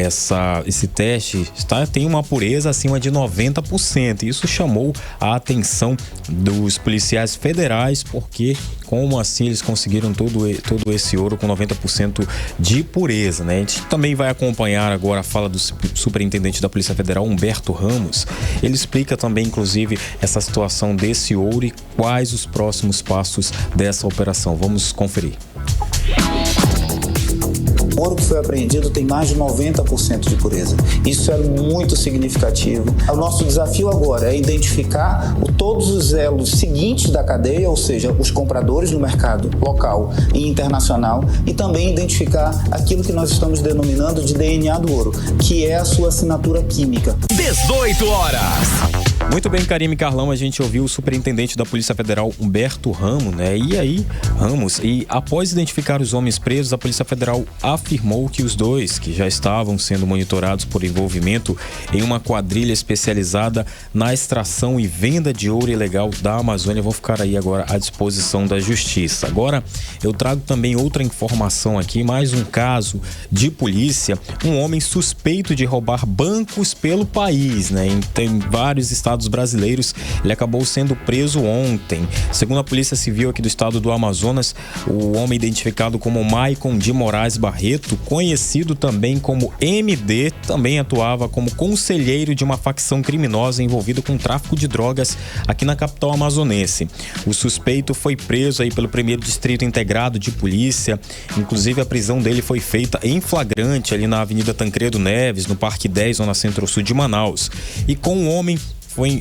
esse teste, tem uma pureza acima de 90%. Isso chamou a atenção dos policiais federais, porque como assim eles conseguiram todo esse ouro com 90% de pureza, né? A gente também vai acompanhar agora a fala do superintendente da Polícia Federal, Humberto Ramos. Ele explica também, inclusive, essa situação desse ouro e quais os próximos passos dessa operação. Vamos conferir. O ouro que foi apreendido tem mais de 90% de pureza. Isso é muito significativo. O nosso desafio agora é identificar todos os elos seguintes da cadeia, ou seja, os compradores no mercado local e internacional, e também identificar aquilo que nós estamos denominando de DNA do ouro, que é a sua assinatura química. 18 horas. Muito bem, Karime, Carlão, a gente ouviu o superintendente da Polícia Federal, Humberto Ramos, né? E após identificar os homens presos, a Polícia Federal afirmou que os 2, que já estavam sendo monitorados por envolvimento em uma quadrilha especializada na extração e venda de ouro ilegal da Amazônia, vão ficar aí agora à disposição da Justiça. Agora, eu trago também outra informação aqui, mais um caso de polícia, um homem suspeito de roubar bancos pelo país, né? Tem vários estados estados brasileiros. Ele acabou sendo preso ontem. Segundo a Polícia Civil aqui do estado do Amazonas, o homem identificado como Maicon de Moraes Barreto, conhecido também como MD, também atuava como conselheiro de uma facção criminosa envolvida com tráfico de drogas aqui na capital amazonense. O suspeito foi preso aí pelo 1º Distrito Integrado de Polícia. Inclusive, a prisão dele foi feita em flagrante ali na Avenida Tancredo Neves, no Parque 10, zona centro-sul de Manaus. E com o homem,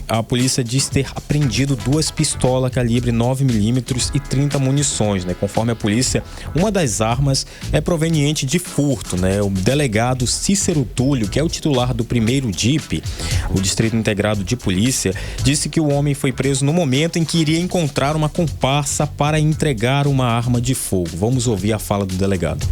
a polícia diz ter apreendido 2 pistolas calibre 9mm e 30 munições, né? Conforme a polícia, uma das armas é proveniente de furto, né? O delegado Cícero Túlio, que é o titular do 1º DIP, o Distrito Integrado de Polícia, disse que o homem foi preso no momento em que iria encontrar uma comparsa para entregar uma arma de fogo. Vamos ouvir a fala do delegado.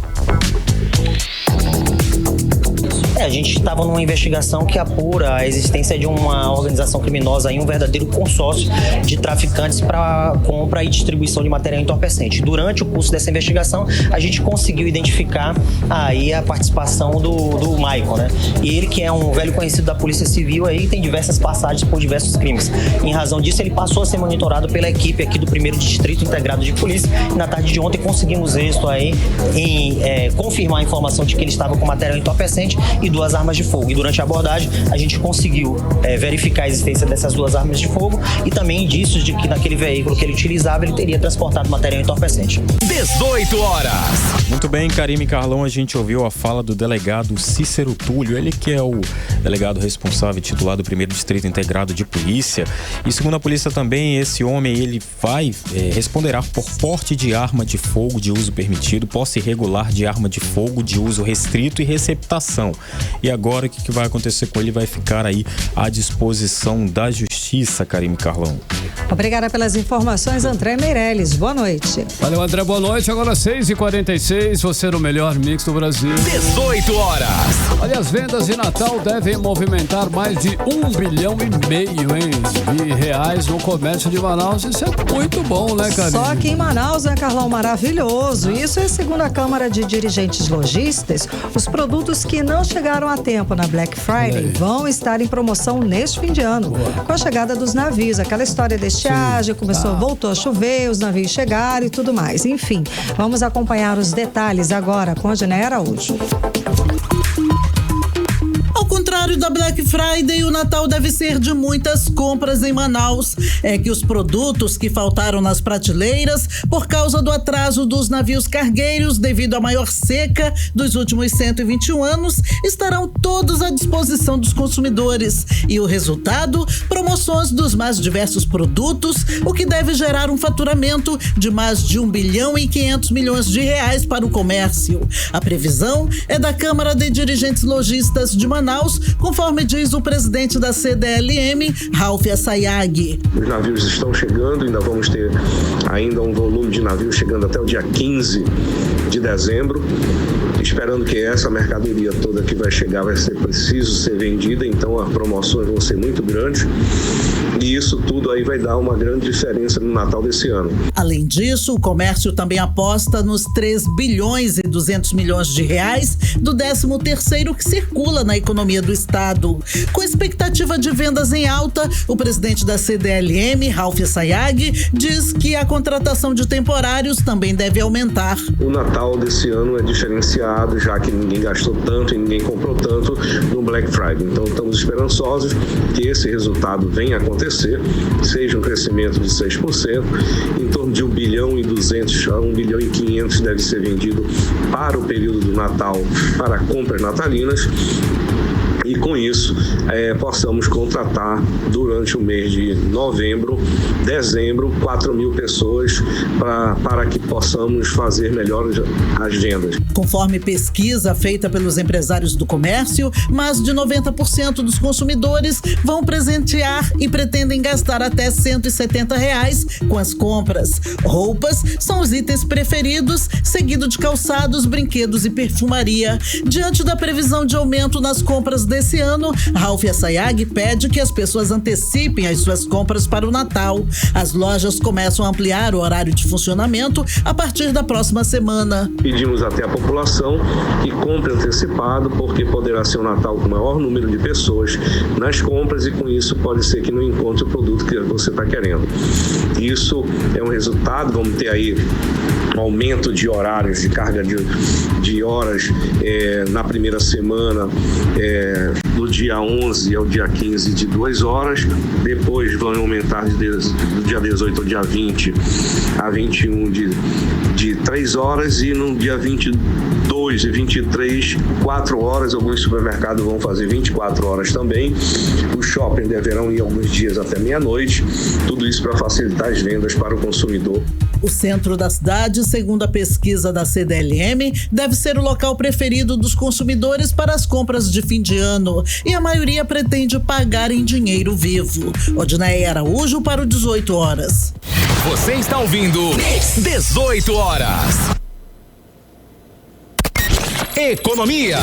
A gente estava numa investigação que apura a existência de uma organização criminosa e um verdadeiro consórcio de traficantes para compra e distribuição de material entorpecente. Durante o curso dessa investigação, a gente conseguiu identificar aí a participação do Maicon, né? E ele, que é um velho conhecido da Polícia Civil, aí tem diversas passagens por diversos crimes. Em razão disso, ele passou a ser monitorado pela equipe aqui do 1º Distrito Integrado de Polícia. E na tarde de ontem conseguimos êxito aí em confirmar a informação de que ele estava com material entorpecente e 2 armas de fogo. E durante a abordagem, a gente conseguiu verificar a existência dessas 2 armas de fogo e também indícios de que naquele veículo que ele utilizava, ele teria transportado material entorpecente. 18 horas. Muito bem, Karime e Carlão, a gente ouviu a fala do delegado Cícero Túlio, ele que é o delegado responsável titular do 1º Distrito Integrado de Polícia. E segundo a polícia também, esse homem, ele responderá por porte de arma de fogo de uso permitido, posse irregular de arma de fogo de uso restrito e receptação. E agora o que vai acontecer com ele? Vai ficar aí à disposição da justiça, Karime e Carlão. Obrigada pelas informações, André Meirelles. Boa noite. Valeu, André, boa noite. Agora 6h46, você no melhor mix do Brasil. 18 horas. Olha, as vendas de Natal devem movimentar mais de 1,5 bilhão de reais no comércio de Manaus. Isso é muito bom, né, Karime? Só que em Manaus, né, Carlão? Maravilhoso. Isso é segundo a Câmara de Dirigentes Lojistas. Os produtos que não chegaram a tempo na Black Friday vão estar em promoção neste fim de ano. Com a chegada dos navios, aquela história da estiagem, voltou a chover, os navios chegaram e tudo mais. Enfim, vamos acompanhar os detalhes agora com a Gené Araújo. Ao contrário da Black Friday, o Natal deve ser de muitas compras em Manaus. É que os produtos que faltaram nas prateleiras por causa do atraso dos navios cargueiros devido à maior seca dos últimos 121 anos estarão todos à disposição dos consumidores. E o resultado? Promoções dos mais diversos produtos, o que deve gerar um faturamento de mais de 1,5 bilhão de reais para o comércio. A previsão é da Câmara de Dirigentes Lojistas de Manaus, conforme diz o presidente da CDLM, Ralph Assayag. Os navios estão chegando, ainda vamos ter ainda um volume de navios chegando até o dia 15 de dezembro, esperando que essa mercadoria toda que vai chegar vai ser preciso ser vendida, então as promoções vão ser muito grandes e isso tudo aí vai dar uma grande diferença no Natal desse ano. Além disso, o comércio também aposta nos 3,2 bilhões de reais do 13º que circula na economia do estado. Com expectativa de vendas em alta, o presidente da CDLM, Ralph Assayag, diz que a contratação de temporários também deve aumentar. O Natal desse ano é diferenciado, já que ninguém gastou tanto e ninguém comprou tanto no Black Friday. Então estamos esperançosos que esse resultado venha acontecer, seja um crescimento de 6%, em torno de 1,2 bilhão a 1,5 bilhão deve ser vendido para o período do Natal, para compras natalinas. E com isso, possamos contratar durante o mês de novembro, dezembro, 4.000 pessoas para que possamos fazer melhor as vendas. Conforme pesquisa feita pelos empresários do comércio, mais de 90% dos consumidores vão presentear e pretendem gastar até R$170 com as compras. Roupas são os itens preferidos, seguido de calçados, brinquedos e perfumaria. Diante da previsão de aumento nas compras de desse ano, Ralph Assayag pede que as pessoas antecipem as suas compras para o Natal. As lojas começam a ampliar o horário de funcionamento a partir da próxima semana. Pedimos até a população que compre antecipado, porque poderá ser um Natal com o maior número de pessoas nas compras e com isso pode ser que não encontre o produto que você está querendo. Isso é um resultado, vamos ter aí um aumento de horários, de carga de horas na primeira semana, do dia 11 ao dia 15 de 2 horas, depois vão aumentar do dia 18 ao dia 20 a 21 de 3 horas e no dia 22 e 23, 4 horas, alguns supermercados vão fazer 24 horas também, os shoppings deverão ir alguns dias até meia-noite, tudo isso para facilitar as vendas para o consumidor. O centro da cidade, segundo a pesquisa da CDLM, deve ser o local preferido dos consumidores para as compras de fim de ano e a maioria pretende pagar em dinheiro vivo. Odinaia Araújo para o 18 horas. Você está ouvindo 18 horas. Economia.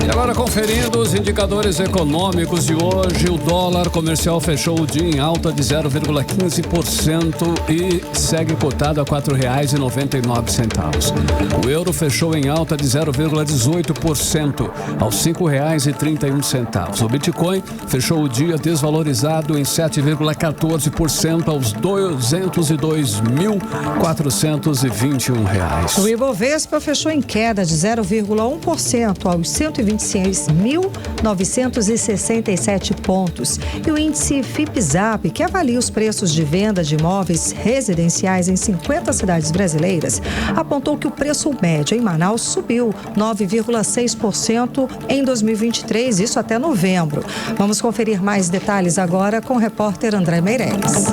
E agora, conferindo os indicadores econômicos de hoje, o dólar comercial fechou o dia em alta de 0,15% e segue cotado a R$ 4,99. O euro fechou em alta de 0,18% aos R$ 5,31. O Bitcoin fechou o dia desvalorizado em 7,14% aos R$ 202.421. O Ibovespa fechou em queda de 0,1% aos 126.967 pontos. E o índice FIPZAP, que avalia os preços de venda de imóveis residenciais em 50 cidades brasileiras, apontou que o preço médio em Manaus subiu 9,6% em 2023, isso até novembro. Vamos conferir mais detalhes agora com o repórter André Meirelles.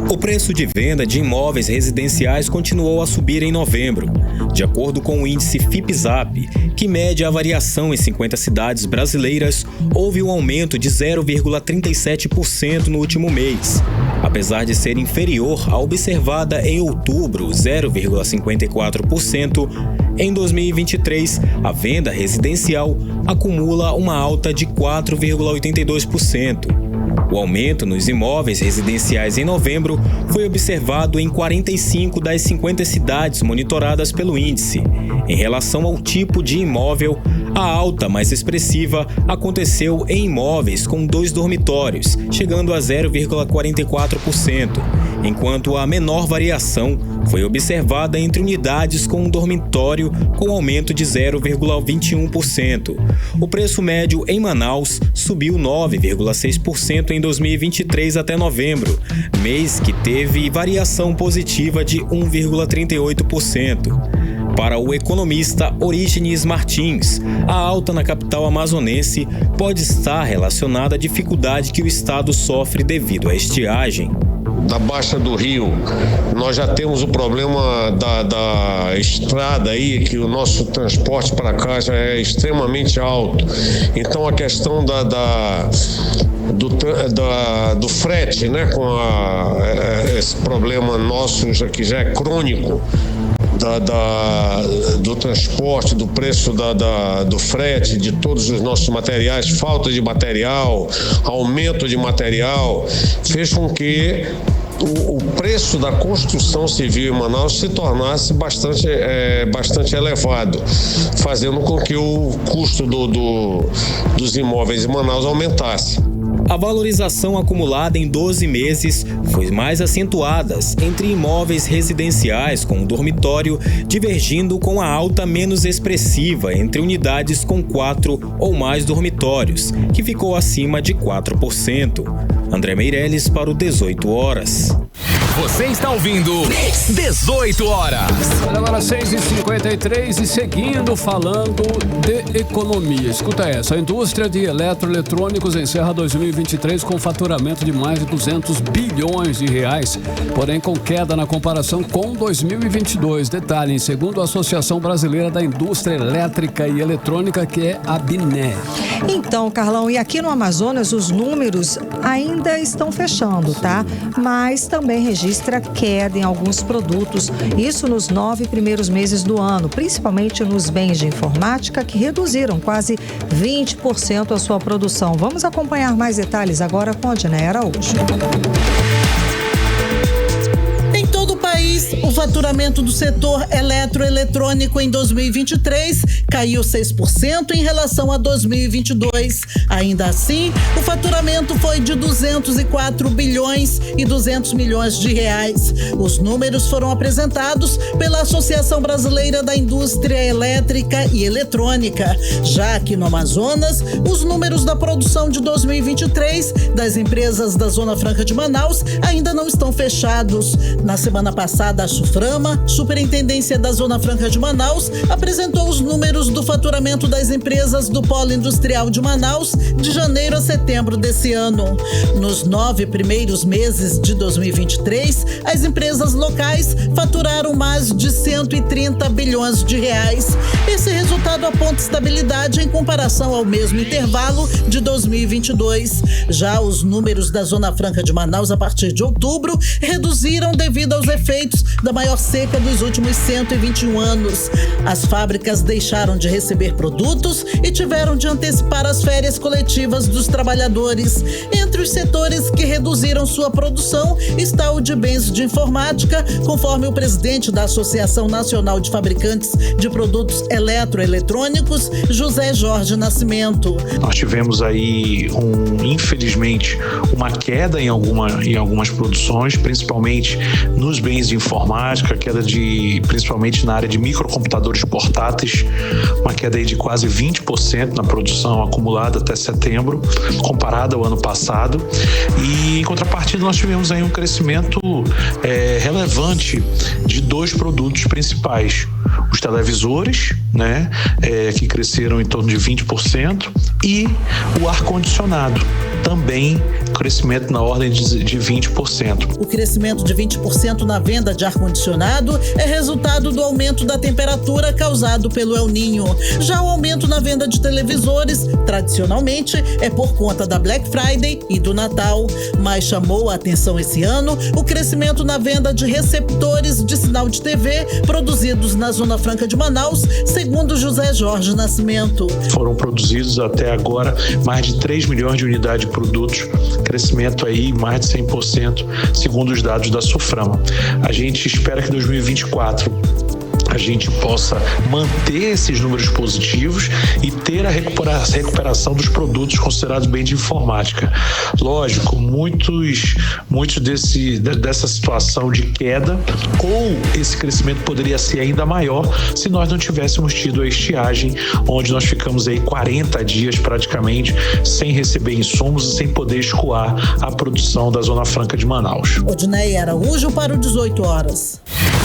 O preço de venda de imóveis residenciais continuou a subir em novembro. De acordo com o índice FIPZAP, que mede a variação em 50 cidades brasileiras, houve um aumento de 0,37% no último mês. Apesar de ser inferior à observada em outubro, 0,54%, em 2023, a venda residencial acumula uma alta de 4,82%. O aumento nos imóveis residenciais em novembro foi observado em 45 das 50 cidades monitoradas pelo índice. Em relação ao tipo de imóvel, a alta mais expressiva aconteceu em imóveis com 2 dormitórios, chegando a 0,44%, enquanto a menor variação foi observada entre unidades com um dormitório, com aumento de 0,21%. O preço médio em Manaus subiu 9,6% em 2023 até novembro, mês que teve variação positiva de 1,38%. Para o economista Orígenes Martins, a alta na capital amazonense pode estar relacionada à dificuldade que o estado sofre devido à estiagem. Da Baixa do Rio, nós já temos o problema da estrada aí, que o nosso transporte para cá já é extremamente alto. Então a questão do frete, né, com esse problema nosso que já é crônico, do transporte, do preço do frete, de todos os nossos materiais, falta de material, aumento de material, fez com que o preço da construção civil em Manaus se tornasse bastante elevado, fazendo com que o custo dos imóveis em Manaus aumentasse. A valorização acumulada em 12 meses foi mais acentuada entre imóveis residenciais com dormitório, divergindo com a alta menos expressiva entre unidades com 4 ou mais dormitórios, que ficou acima de 4%. André Meirelles para o 18 horas. Você está ouvindo 18 horas. Agora 6h53 e seguindo falando de economia. Escuta essa, a indústria de eletroeletrônicos encerra 2023 com faturamento de mais de 200 bilhões de reais, porém com queda na comparação com 2022. Detalhe, segundo a Associação Brasileira da Indústria Elétrica e Eletrônica, que é a BINE. Então, Carlão, e aqui no Amazonas os números ainda estão fechando, tá? Mas também registram registra queda em alguns produtos, isso nos 9 primeiros meses do ano, principalmente nos bens de informática, que reduziram quase 20% a sua produção. Vamos acompanhar mais detalhes agora com a Odneia Araújo. Em todo o país, o faturamento do setor eletroeletrônico em 2023 caiu 6% em relação a 2022. Ainda assim, o faturamento foi de 204 bilhões e 200 milhões de reais. Os números foram apresentados pela Associação Brasileira da Indústria Elétrica e Eletrônica. Já aqui no Amazonas, os números da produção de 2023 das empresas da Zona Franca de Manaus ainda não estão fechados. Na semana passada, a SUFRAMA, Superintendência da Zona Franca de Manaus, apresentou os números do faturamento das empresas do Polo Industrial de Manaus de janeiro a setembro desse ano. Nos 9 primeiros meses de 2023, as empresas locais faturaram mais de 130 bilhões de reais. Esse resultado aponta estabilidade em comparação ao mesmo intervalo de 2022. Já os números da Zona Franca de Manaus a partir de outubro reduziram devido aos efeitos da maior seca dos últimos 121 anos. As fábricas deixaram de receber produtos e tiveram de antecipar as férias coletivas dos trabalhadores. Entre os setores que reduziram sua produção está o de bens de informática, conforme o presidente da Associação Nacional de Fabricantes de Produtos Eletroeletrônicos, José Jorge Nascimento. Nós tivemos aí, infelizmente, uma queda em algumas produções, principalmente nos bens de informática, queda principalmente na área de microcomputadores portáteis, uma queda aí de quase 20% na produção acumulada até setembro, comparada ao ano passado. E em contrapartida nós tivemos aí um crescimento relevante de 2 produtos principais: os televisores, né, que cresceram em torno de 20%, e o ar-condicionado, também crescimento na ordem de 20%. O crescimento de 20% na venda de ar-condicionado é resultado do aumento da temperatura causado pelo El Niño. Já o aumento na venda de televisores, tradicionalmente, é por conta da Black Friday e do Natal. Mas chamou a atenção esse ano o crescimento na venda de receptores de sinal de TV produzidos na Zona Franca de Manaus, segundo José Jorge Nascimento. Foram produzidos até agora mais de 3 milhões de unidades de produtos, crescimento aí mais de 100%, segundo os dados da SUFRAMA. A gente espera que 2024 a gente possa manter esses números positivos e ter a recuperação dos produtos considerados bem de informática. Lógico, muitos dessa situação de queda, ou esse crescimento poderia ser ainda maior se nós não tivéssemos tido a estiagem, onde nós ficamos aí 40 dias praticamente sem receber insumos e sem poder escoar a produção da Zona Franca de Manaus. Odneia Araújo para o 18 horas.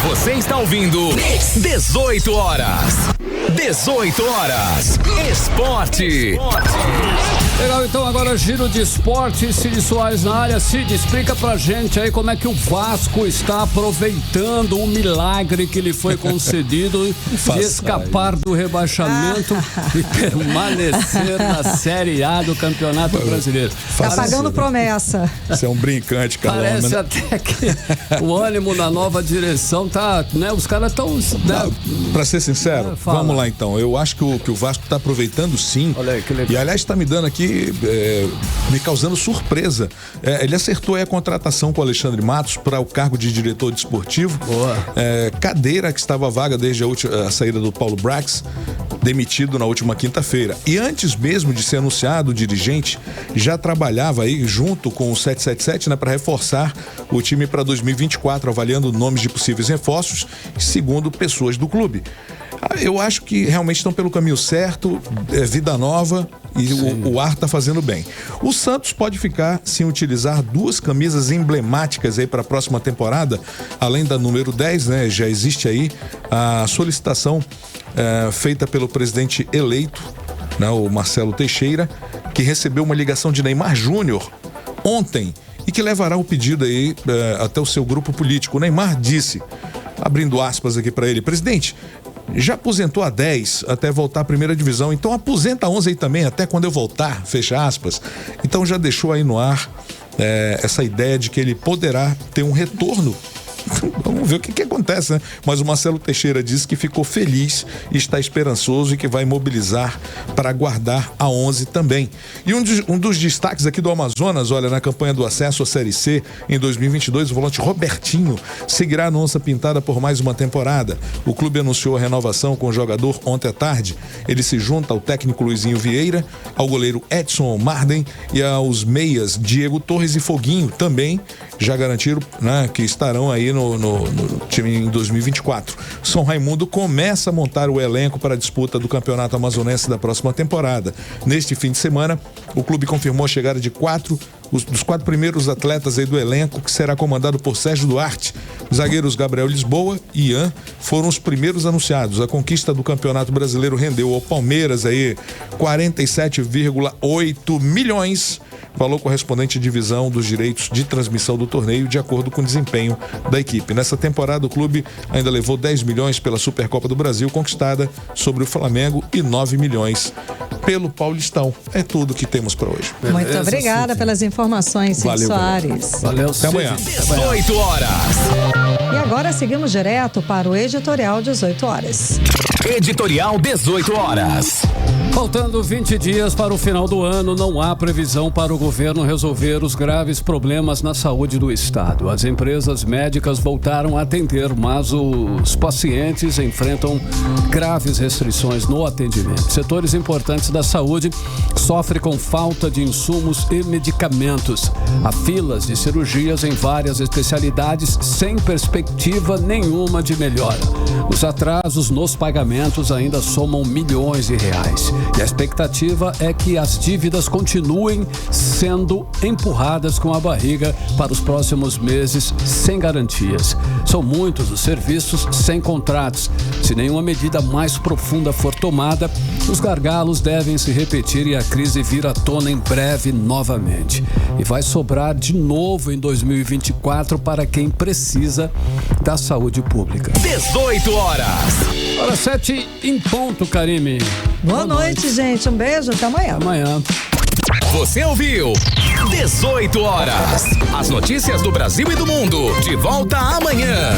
Você está ouvindo 18 horas. 18 horas. Esporte. Legal, então agora giro de esporte. Cid Soares na área. Cid, explica pra gente aí como é que o Vasco está aproveitando o milagre que lhe foi concedido de escapar do rebaixamento e permanecer na Série A do Campeonato Brasileiro. Tá pagando promessa. Você é um brincante, Carlão. Parece até que o ânimo na nova direção tá, né? Os caras estão... Né? Pra ser sincero, vamos lá então. Eu acho que o Vasco tá aproveitando sim. Olha aí, que legal. E aliás, tá me dando aqui, me causando surpresa. Ele acertou aí a contratação com o Alexandre Matos para o cargo de diretor desportivo. Boa. Cadeira que estava vaga desde a saída do Paulo Brax, demitido na última quinta-feira. E antes mesmo de ser anunciado, o dirigente já trabalhava aí junto com o 777, né, para reforçar o time para 2024, avaliando nomes de possíveis reforços, segundo pessoas do clube. Eu acho que realmente estão pelo caminho certo, vida nova e o ar está fazendo bem. O Santos pode ficar sem utilizar 2 camisas emblemáticas aí para a próxima temporada, além da número 10, né? Já existe aí a solicitação feita pelo presidente eleito, né, o Marcelo Teixeira, que recebeu uma ligação de Neymar Júnior ontem e que levará o pedido aí até o seu grupo político. O Neymar disse, abrindo aspas aqui para ele: presidente, já aposentou a 10 até voltar à primeira divisão, então aposenta a 11 aí também até quando eu voltar, fecha aspas. Então já deixou aí no ar essa ideia de que ele poderá ter um retorno. Vamos ver o que acontece, né? Mas o Marcelo Teixeira disse que ficou feliz, está esperançoso e que vai mobilizar para aguardar a 11 também. E um dos destaques aqui do Amazonas, olha, na campanha do acesso à Série C em 2022, o volante Robertinho seguirá no Onça Pintada por mais uma temporada. O clube anunciou a renovação com o jogador ontem à tarde. Ele se junta ao técnico Luizinho Vieira, ao goleiro Edson Marden e aos meias Diego Torres e Foguinho, também já garantiram, né, que estarão aí no time em 2024. São Raimundo começa a montar o elenco para a disputa do Campeonato Amazonense da próxima temporada. Neste fim de semana, o clube confirmou a chegada de dos 4 primeiros atletas aí do elenco, que será comandado por Sérgio Duarte. Os zagueiros Gabriel Lisboa e Ian foram os primeiros anunciados. A conquista do Campeonato Brasileiro rendeu ao Palmeiras aí 47,8 milhões, valor correspondente à divisão dos direitos de transmissão do torneio, de acordo com o desempenho da equipe. Nessa temporada, o clube ainda levou 10 milhões pela Supercopa do Brasil, conquistada sobre o Flamengo, e 9 milhões pelo Paulistão. É tudo que temos para hoje. Muito obrigada pelas informações, Cid Soares. Valeu, até amanhã. 18 horas. E agora seguimos direto para o Editorial 18 horas. Editorial 18 horas. Faltando 20 dias para o final do ano, não há previsão para o governo resolver os graves problemas na saúde do estado. As empresas médicas voltaram a atender, mas os pacientes enfrentam graves restrições no atendimento. Setores importantes da saúde sofrem com falta de insumos e medicamentos. Há filas de cirurgias em várias especialidades sem perspectiva nenhuma de melhora. Os atrasos nos pagamentos ainda somam milhões de reais. E a expectativa é que as dívidas continuem sendo empurradas com a barriga para os próximos meses sem garantias. São muitos os serviços sem contratos. Se nenhuma medida mais profunda for tomada, os gargalos devem se repetir e a crise vir à tona em breve novamente. E vai sobrar de novo em 2024 para quem precisa da saúde pública. 18 horas. Hora 7 em ponto, Karime. Boa noite, gente. Um beijo. Até amanhã. Amanhã. Você ouviu 18 horas. As notícias do Brasil e do mundo. De volta amanhã.